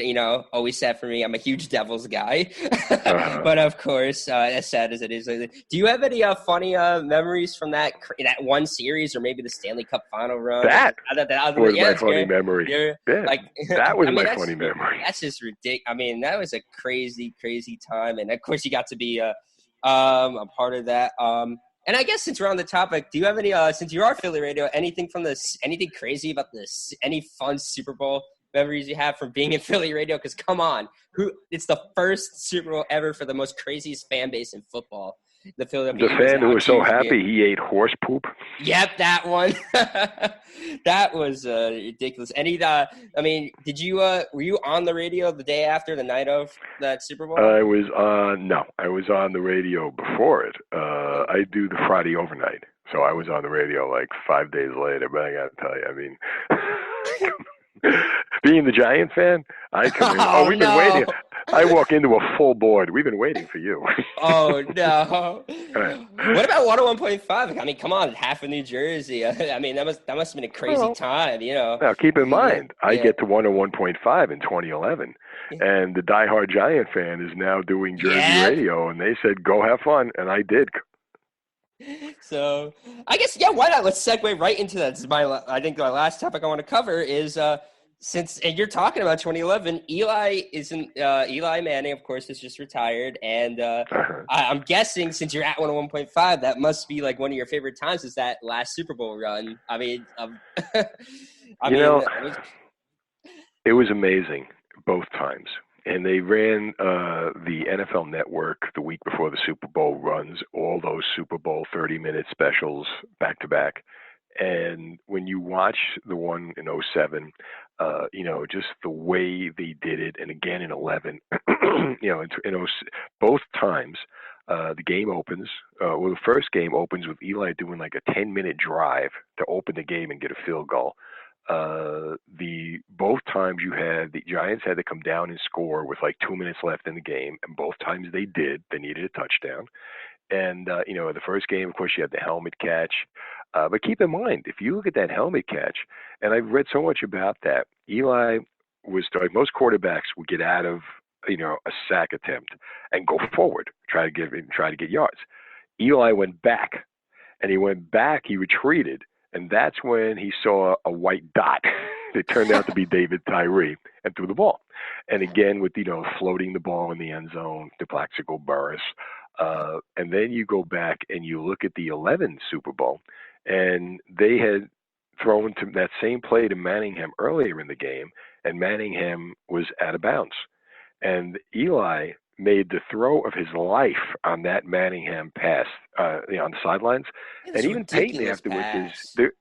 always sad for me. I'm a huge Devils guy. But of course, as sad as it is, do you have any funny memories from that one series, or maybe the Stanley Cup final run? That was my funny memory. That was my funny memory. That's just ridiculous. I mean, that was a crazy, crazy time, and of course, you got to be a part of that. And I guess since we're on the topic, do you have any? Since you are Philly radio, anything crazy about this? Any fun Super Bowl memories you have from being in Philly radio? Because come on, it's the first Super Bowl ever for the most craziest fan base in football. The fan who was so happy he ate horse poop. Yep, that one. That was ridiculous. Did you were you on the radio the day after the night of that Super Bowl? I was on the radio before it. I do the Friday overnight, so I was on the radio like 5 days later. But I got to tell you, I mean, being the Giant fan, I come in. We've been waiting. I walk into a full board. We've been waiting for you. Oh, no. What about 101.5? I mean, come on, half of New Jersey. I mean, that must have been a crazy time, Now, keep in mind, I get to 101.5 in 2011, and the diehard Giant fan is now doing Jersey radio, and they said, go have fun, and I did. So, I guess, why not? Let's segue right into that. I think my last topic I want to cover is since you're talking about 2011, Eli Manning, of course, is just retired, and I'm guessing since you're at 101.5, that must be like one of your favorite times is that last Super Bowl run. I mean, it was amazing both times. And they ran the NFL Network the week before the Super Bowl runs all those Super Bowl 30-minute specials back to back. And when you watch the one in 07, just the way they did it, and again in 11, both times the game opens. The first game opens with Eli doing like a 10-minute drive to open the game and get a field goal. Both times the Giants had to come down and score with like 2 minutes left in the game, and both times they did. They needed a touchdown. And, the first game, of course, you had the helmet catch. But keep in mind, if you look at that helmet catch, and I've read so much about that, Eli was like most quarterbacks would get out of, a sack attempt and go forward, try to get yards. Eli went back, and he retreated, and that's when he saw a white dot. It turned out to be David Tyree and threw the ball. And again, with, floating the ball in the end zone to Plaxico Burress. And then you go back and you look at the 11 Super Bowl, and they had thrown to that same play to Manningham earlier in the game, and Manningham was out of bounds. And Eli made the throw of his life on that Manningham pass, on the sidelines. And even Peyton afterwards they're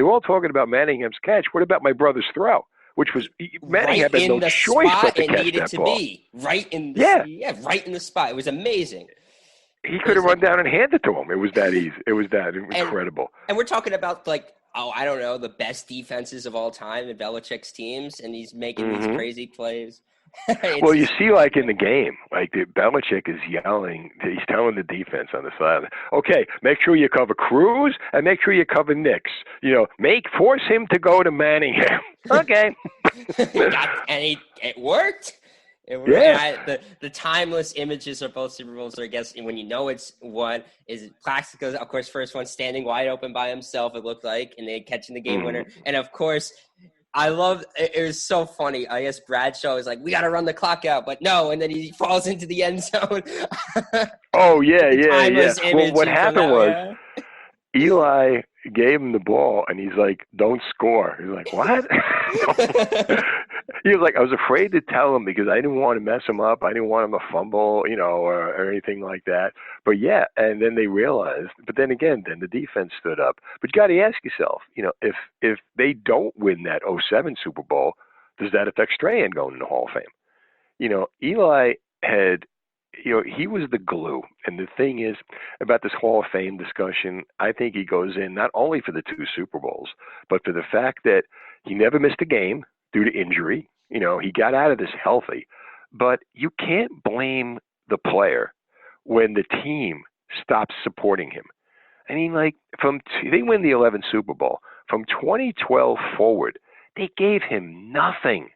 all talking about Manningham's catch. What about my brother's throw? which was Manning right had in no the choice but spot to it catch needed that to ball. be. Right in the right in the spot. It was amazing. He could have run down and handed it to him. It was that easy. It was that And incredible. and we're talking about like, I don't know, the best defenses of all time in Belichick's teams, and he's making these crazy plays. Well, you see, like in the game, like Belichick is yelling. He's telling the defense on the side, "Okay, make sure you cover Cruz and make sure you cover Nix. Force him to go to Manningham." Okay. It worked. It worked. Yeah. And the timeless images of both Super Bowls are, I guess, when you know it's one is Plaxico's, of course, first one standing wide open by himself. It looked like, and then catching the game winner, and of course. I love it. Was so funny. I guess Bradshaw was like, "We got to run the clock out," but no, and then he falls into the end zone. Oh yeah. Well, what happened was Eli gave him the ball, and he's like, "Don't score." He's like, "What?" He was like, "I was afraid to tell him because I didn't want to mess him up. I didn't want him to fumble, or anything like that." But yeah, and then they realized. But then again, then the defense stood up. But you got to ask yourself, if they don't win that '07 Super Bowl, does that affect Strahan going in the Hall of Fame? Eli had. He was the glue. And the thing is about this Hall of Fame discussion, I think he goes in not only for the 2 Super Bowls, but for the fact that he never missed a game due to injury. He got out of this healthy. But you can't blame the player when the team stops supporting him. I mean, like, they win the 11th Super Bowl. From 2012 forward, they gave him nothing.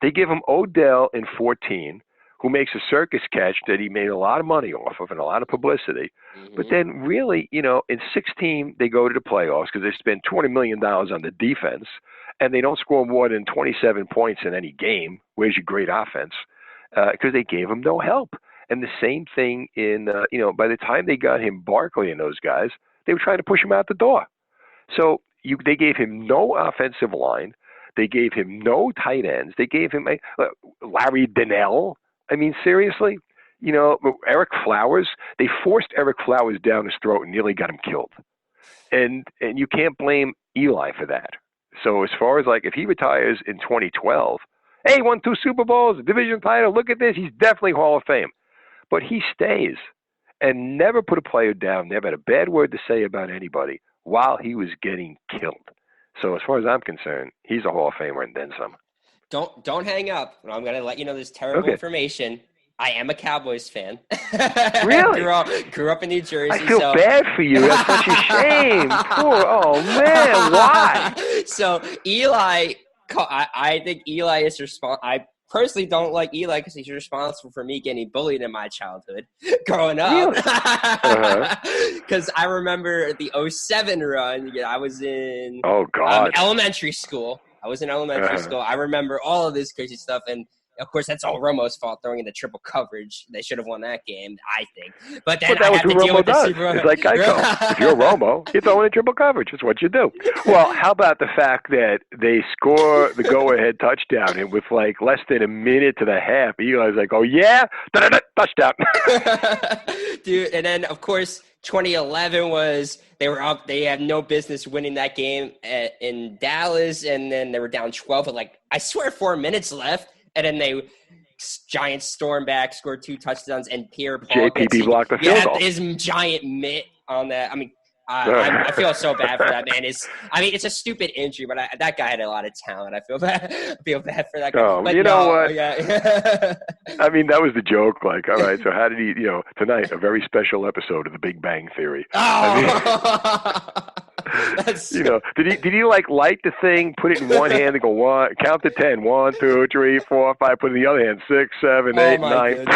They give him Odell in 14, who makes a circus catch that he made a lot of money off of and a lot of publicity. But then really, in 16, they go to the playoffs because they spend $20 million on the defense, and they don't score more than 27 points in any game. Where's your great offense? Because they gave him no help. And the same thing by the time they got him Barkley and those guys, they were trying to push him out the door. So they gave him no offensive line. They gave him no tight ends. They gave him Larry Donnell. I mean, seriously, Eric Flowers, they forced Eric Flowers down his throat and nearly got him killed. And you can't blame Eli for that. So as far as if he retires in 2012, hey, won 2 Super Bowls, a division title, look at this, he's definitely Hall of Fame. But he stays and never put a player down, never had a bad word to say about anybody while he was getting killed. So as far as I'm concerned, he's a Hall of Famer and then some. Don't hang up. I'm going to let you know this terrible information. I am a Cowboys fan. Really? Grew up in New Jersey. I feel bad for you. That's such a shame. Oh, man. Why? So Eli, I think Eli is responsible. I personally don't like Eli because he's responsible for me getting bullied in my childhood growing up. Really? Because I remember the '07 run. I was in elementary school. I was in elementary school. I remember all of this crazy stuff. And, of course, that's all Romo's fault, throwing in the triple coverage. They should have won that game, I think. But then that I was had to what deal Romo with does. the Super Bowl. It's like Geico. If you're Romo, you throw in a triple coverage. It's what you do. Well, how about the fact that they score the go-ahead touchdown, and with less than a minute to the half, Eli's like, "Oh, yeah? Touchdown." Dude, and then, of course, 2011 was they were up. They had no business winning that game in Dallas, and then they were down 12 with I swear 4 minutes left, and then Giants storm back, scored 2 touchdowns, and Pierre Paul blocked the field goal. His giant mitt on that. I mean, I feel so bad for that man. It's a stupid injury, but that guy had a lot of talent. I feel bad. For that guy. Oh, but know what? Yeah. I mean, that was the joke. All right, so how did he? Tonight a very special episode of The Big Bang Theory. That's did he light the thing, put it in one hand, and go count to 10, 1, 2, 3, 4, 5, put it in the other hand, 6, 7, 8, 9.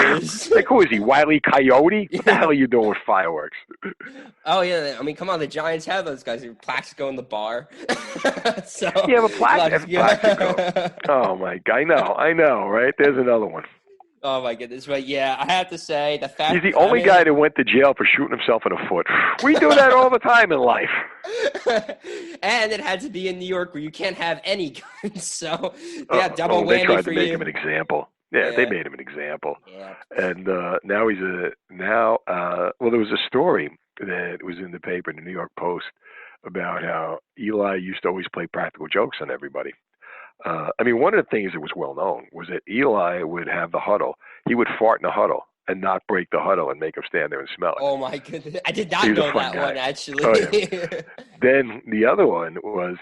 Who is he? Wile E. Coyote? What the hell are you doing with fireworks? Oh yeah, I mean, come on, the Giants have those guys. Plaxico in the bar. So yeah, but Plaxico. Oh my God, I know, right? There's another one. Oh my goodness, but yeah, I have to say the fact he's the only guy that went to jail for shooting himself in the foot. We do that all the time in life. And it had to be in New York where you can't have any guns, so double whammy for you. They tried to make him an example. Yeah, they made him an example. Yeah. And now there was a story that was in the paper, in the New York Post, about how Eli used to always play practical jokes on everybody. I mean, one of the things that was well known was that Eli would have the huddle. He would fart in the huddle and not break the huddle and make them stand there and smell it. Oh my goodness. I did He not was a know fun that guy. one, actually. Oh, yeah. Then the other one was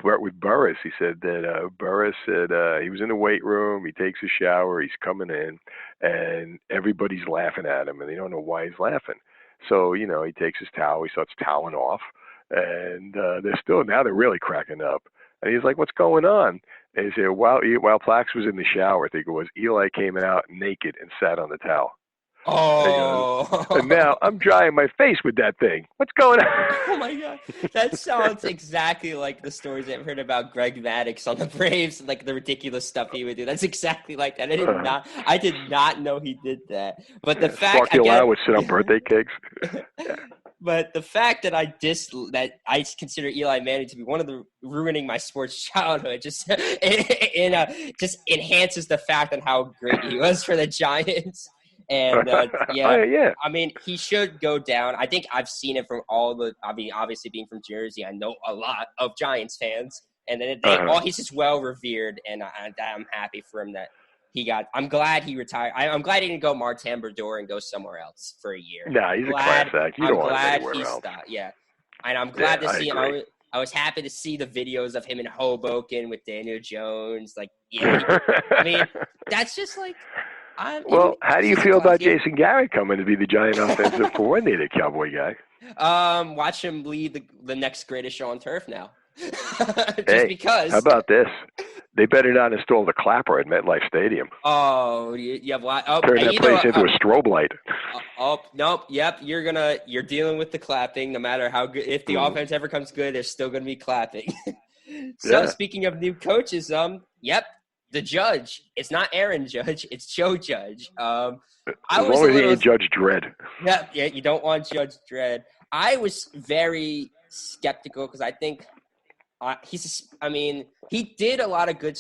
with Burris. He said that Burris said he was in the weight room. He takes a shower. He's coming in, and everybody's laughing at him, and they don't know why he's laughing. So he takes his towel. He starts toweling off, and they're really cracking up. And he's like, "What's going on?" And he said, "While Plax was in the shower, I think it was, Eli came out naked and sat on the towel." And he goes, and Oh. now I'm drying my face with that thing. What's going on? Oh my God. That sounds exactly like the stories I've heard about Greg Maddux on the Braves, like the ridiculous stuff he would do. That's exactly like that. I did not know he did that. But the fact Sparky Lau would sit on birthday cakes. But the fact that I consider Eli Manning to be one of the ruining my sports childhood just just enhances the fact on how great he was for the Giants. And yeah. I mean, he should go down. I think I've seen it from obviously being from Jersey, I know a lot of Giants fans, and then he's just well revered, and I'm happy for him that he got. I'm glad he retired. I'm glad he didn't go Martin Brodeur and go somewhere else for a year. Nah, he's a class act. You don't want him anywhere else. Yeah, and I'm glad to see him. I was happy to see the videos of him in Hoboken with Daniel Jones. Like, yeah, I mean, that's just like. Well, how do you feel about Jason Garrett coming to be the Giant offensive coordinator, Cowboy guy? Watch him lead the next greatest show on turf now. Because. How about this? They better not install the clapper at MetLife Stadium. Oh, yeah. Turn that place into a strobe light. Nope. Yep. You're dealing with the clapping. No matter how good, if the offense ever comes good, there's still going to be clapping. So speaking of new coaches, yep. The Judge. It's not Aaron Judge. It's Joe Judge. As long as he ain't Judge Dredd. Yeah. You don't want Judge Dredd. I was very skeptical because I think he did a lot of good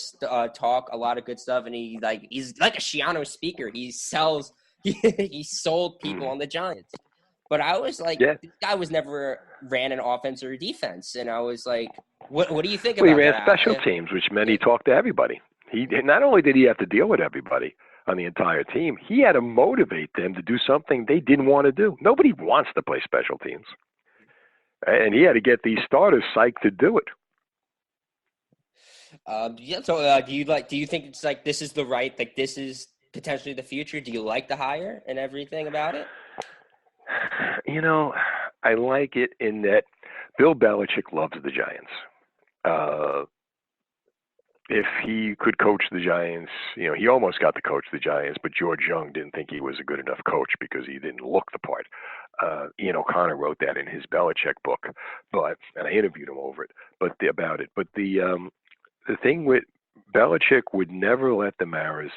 talk, a lot of good stuff, and he's like a Shiano speaker. He sold people on the Giants. But I was like, this guy was never ran an offense or a defense, and I was like, what do you think about that? He ran special teams, which meant he talked to everybody. He not only did he have to deal with everybody on the entire team, he had to motivate them to do something they didn't want to do. Nobody wants to play special teams, and he had to get these starters psyched to do it. So do you think it's like this is the right, like this is potentially the future? Do you like the hire and everything about it? I like it in that Bill Belichick loves the Giants. If he could coach the Giants, he almost got to coach the Giants, but George Young didn't think he was a good enough coach because he didn't look the part. Ian O'Connor wrote that in his Belichick book, and I interviewed him over it, about it. But the thing with Belichick would never let the Maras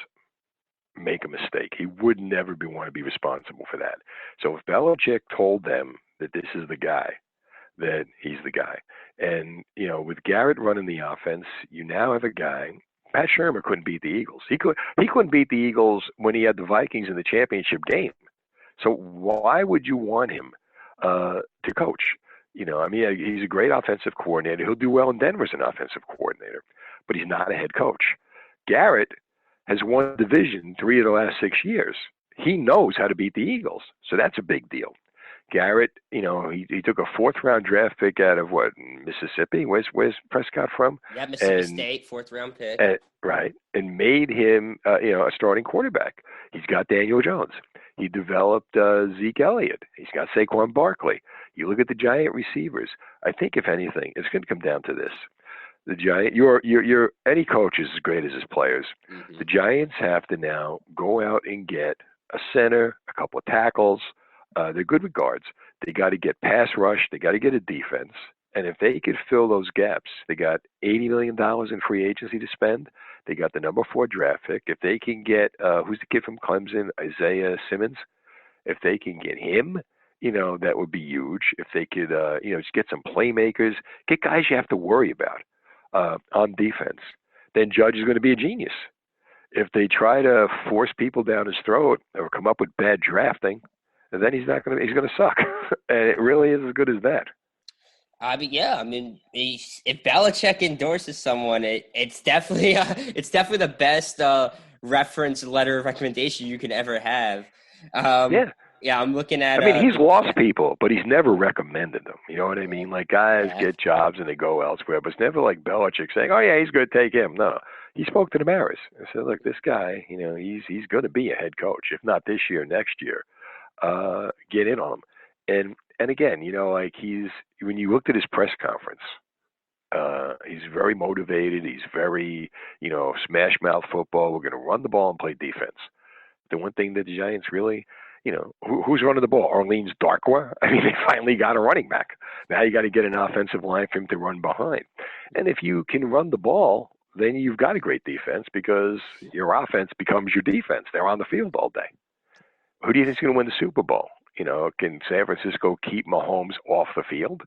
make a mistake. He would never want to be responsible for that. So if Belichick told them that this is the guy, that he's the guy. And, with Garrett running the offense, you now have a guy. Pat Shermer couldn't beat the Eagles. He couldn't beat the Eagles when he had the Vikings in the championship game. So why would you want him to coach? He's a great offensive coordinator. He'll do well in Denver as an offensive coordinator, but he's not a head coach. Garrett has won division 3 of the last 6 years. He knows how to beat the Eagles, so that's a big deal. Garrett, he took a 4th-round draft pick out of Mississippi. Where's Prescott from? Yeah, Mississippi State, 4th-round pick. Right, and made him, a starting quarterback. He's got Daniel Jones. He developed Zeke Elliott. He's got Saquon Barkley. You look at the Giant receivers. I think, if anything, it's going to come down to this. The Giant, any coach is as great as his players. Mm-hmm. The Giants have to now go out and get a center, a couple of tackles. They're good with guards. They got to get pass rush. They got to get a defense. And if they could fill those gaps, they got $80 million in free agency to spend. They got the number 4 draft pick. If they can get, who's the kid from Clemson, Isaiah Simmons? If they can get him, that would be huge. If they could, just get some playmakers, get guys you have to worry about on defense, then Judge is going to be a genius. If they try to force people down his throat or come up with bad drafting, then he's going to suck. And it really is as good as that. I mean, yeah. I mean, if Belichick endorses someone, it's definitely the best reference letter of recommendation you can ever have. Um, Yeah. yeah, I'm looking at I mean, he's lost yeah, people, but he's never recommended them. You know what I yeah, mean? Like guys yeah. get jobs and they go elsewhere, but it's never like Belichick saying, "Oh yeah, he's good, take him." No, he spoke to the Maras and said, "Look, this guy, he's going to be a head coach, if not this year, next year. Get in on him." And again, like he's when you looked at his press conference, he's very motivated. He's very, smash mouth football. We're going to run the ball and play defense. The one thing that the Giants really, who's running the ball? Orleans Darkwa? I mean, they finally got a running back. Now you got to get an offensive line for him to run behind. And if you can run the ball, then you've got a great defense because your offense becomes your defense. They're on the field all day. Who do you think is going to win the Super Bowl? Can San Francisco keep Mahomes off the field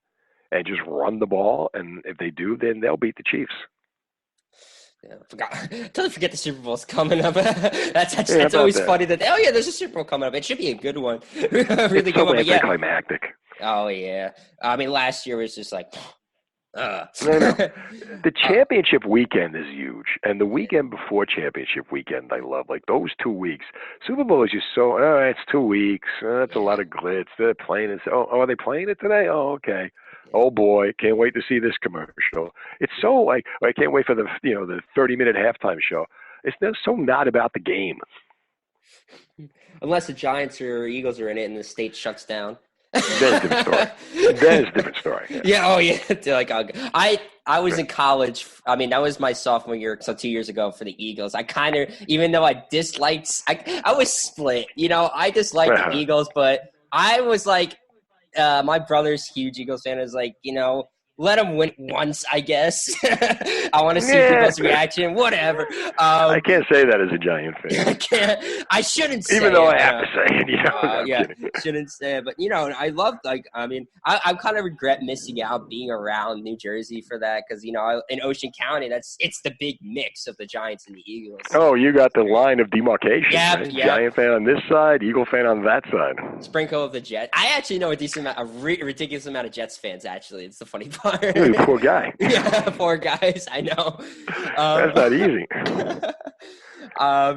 and just run the ball? And if they do, then they'll beat the Chiefs. Yeah, forgot. Totally forget the Super Bowl's coming up. That's About always that. funny. That there's a Super Bowl coming up. It should be a good one, really It's good so one. But yeah, anticlimactic. oh yeah. I mean, last year was just like, No. The uh, championship weekend is huge, and the yeah, weekend before championship weekend, I love. Like those 2 weeks. Super Bowl is just so. It's 2 weeks. That's a lot yeah, of glitz. They're playing it. Oh, are they playing it today? Oh, okay. yeah. Oh boy, can't wait to see this commercial. It's so like I can't wait for the the 30-minute halftime show. It's so not about the game. Unless the Giants or Eagles are in it and the state shuts down. Then it's a different story. Then it's a different story. Yeah. Yeah. Oh yeah. Like I was in college. I mean, that was my sophomore year, so 2 years ago for the Eagles. I kind of, even though I disliked, I was split. I disliked the Uh-huh. Eagles, but I was like, my brother's huge Eagles fan. Is like, let them win once, I guess. I want to see Yeah. people's reaction. Whatever. I can't say that as a Giant fan. I can't. I shouldn't Even say though it, I but have to say it, No, I'm yeah, kidding. shouldn't say it. But I love I mean, I kind of regret missing out being around New Jersey for that because in Ocean County, it's the big mix of the Giants and the Eagles. Oh, you got the line of demarcation, Yep, right? yep. Giant fan on this side, Eagle fan on that side. Sprinkle of the Jets. I actually know a ridiculous amount of Jets fans. Actually, it's the funny part. You poor guy. Yeah, poor guys. I know. That's not easy.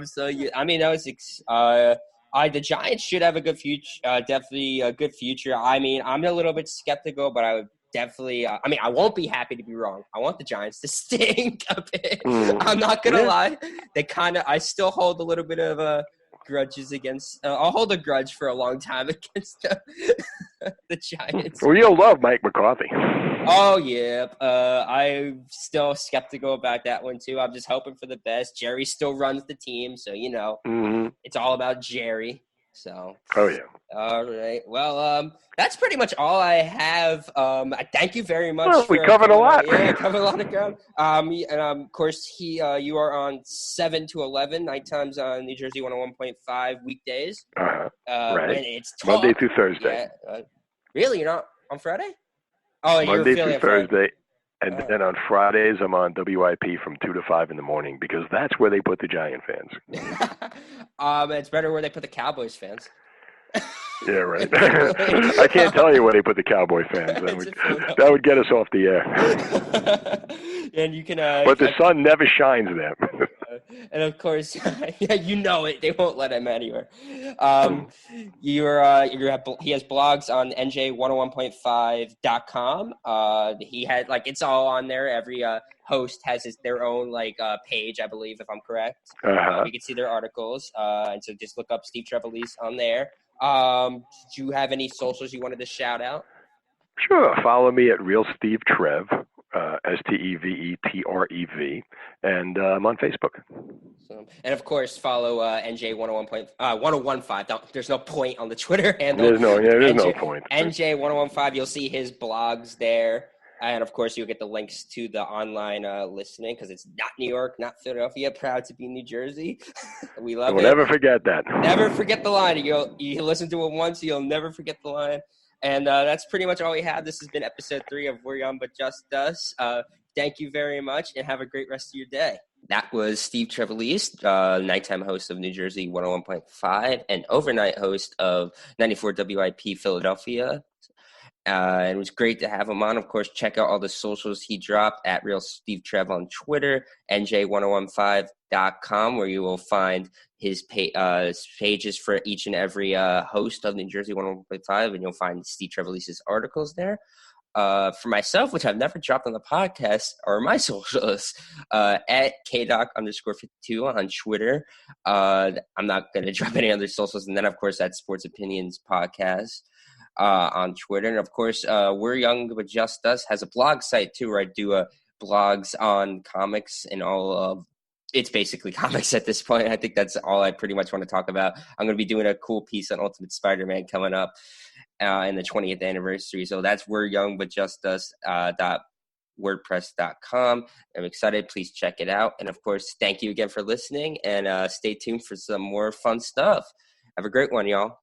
So I mean, that was the Giants should have a good future. Definitely a good future. I mean, I'm a little bit skeptical, but I would definitely. I mean, I won't be happy to be wrong. I want the Giants to stink a bit. I'm not gonna Yeah. lie. I still hold a little bit of grudges against. I'll hold a grudge for a long time against the Giants. Well, you'll love Mike McCarthy. Oh yeah, I'm still skeptical about that one too. I'm just hoping for the best. Jerry still runs the team, so Mm-hmm. it's all about Jerry. So, Oh, yeah. all right. Well, that's pretty much all I have. I thank you very much. Well, we for covered a coming on. lot. Yeah, covered a lot of ground. And of course, you are on 7 to 11 night times on New Jersey 101.5 weekdays. Uh-huh. When Right. it's Monday talk. through Thursday. Yeah. Really, you're not on Friday? Oh, you're Monday feeling through it Friday. Thursday. And then on Fridays, I'm on WYP from 2 to 5 in the morning because that's where they put the Giant fans. It's better where they put the Cowboys fans. Yeah, right. I can't tell you where they put the Cowboy fans. That would get us off the air. And you can. But the sun never shines there. And of course, yeah, it. They won't let him anywhere. He has blogs on nj101.5.com. He had it's all on there. Every host has their own page, I believe, if I'm correct. You can see their articles. And so just look up Steve Trevelise on there. Do you have any socials you wanted to shout out? Sure. Follow me at Real Steve Trev, SteveTrev, and I'm on Facebook. And of course, follow NJ 101.1015. There's no point on the Twitter handle. There's no point. NJ 1015. You'll see his blogs there. And of course, you'll get the links to the online listening because it's not New York, not Philadelphia. Proud to be New Jersey. We love it. We'll never forget that. Never forget the line. You listen to it once, you'll never forget the line. And that's pretty much all we have. This has been episode 3 of We're Young But Just Us. Thank you very much, and have a great rest of your day. That was Steve Trevelise, nighttime host of New Jersey 101.5 and overnight host of 94 WIP Philadelphia. And it was great to have him on. Of course, check out all the socials he dropped at Real Steve Trev on Twitter, NJ1015.com, where you will find his pages for each and every host of New Jersey 101.5, and you'll find Steve Trevelise's articles there. For myself, which I've never dropped on the podcast, are my socials at KDoc_52 on Twitter. I'm not going to drop any other socials. And then, of course, at Sports Opinions Podcast on Twitter. And, of course, We're Young But Just Us has a blog site, too, where I do blogs on comics and all of it's basically comics at this point. I think that's all I pretty much want to talk about. I'm going to be doing a cool piece on Ultimate Spider-Man coming up in the 20th anniversary. So that's We're Young But Just Us .wordpress.com. I'm excited. Please check it out. And, of course, thank you again for listening. And stay tuned for some more fun stuff. Have a great one, y'all.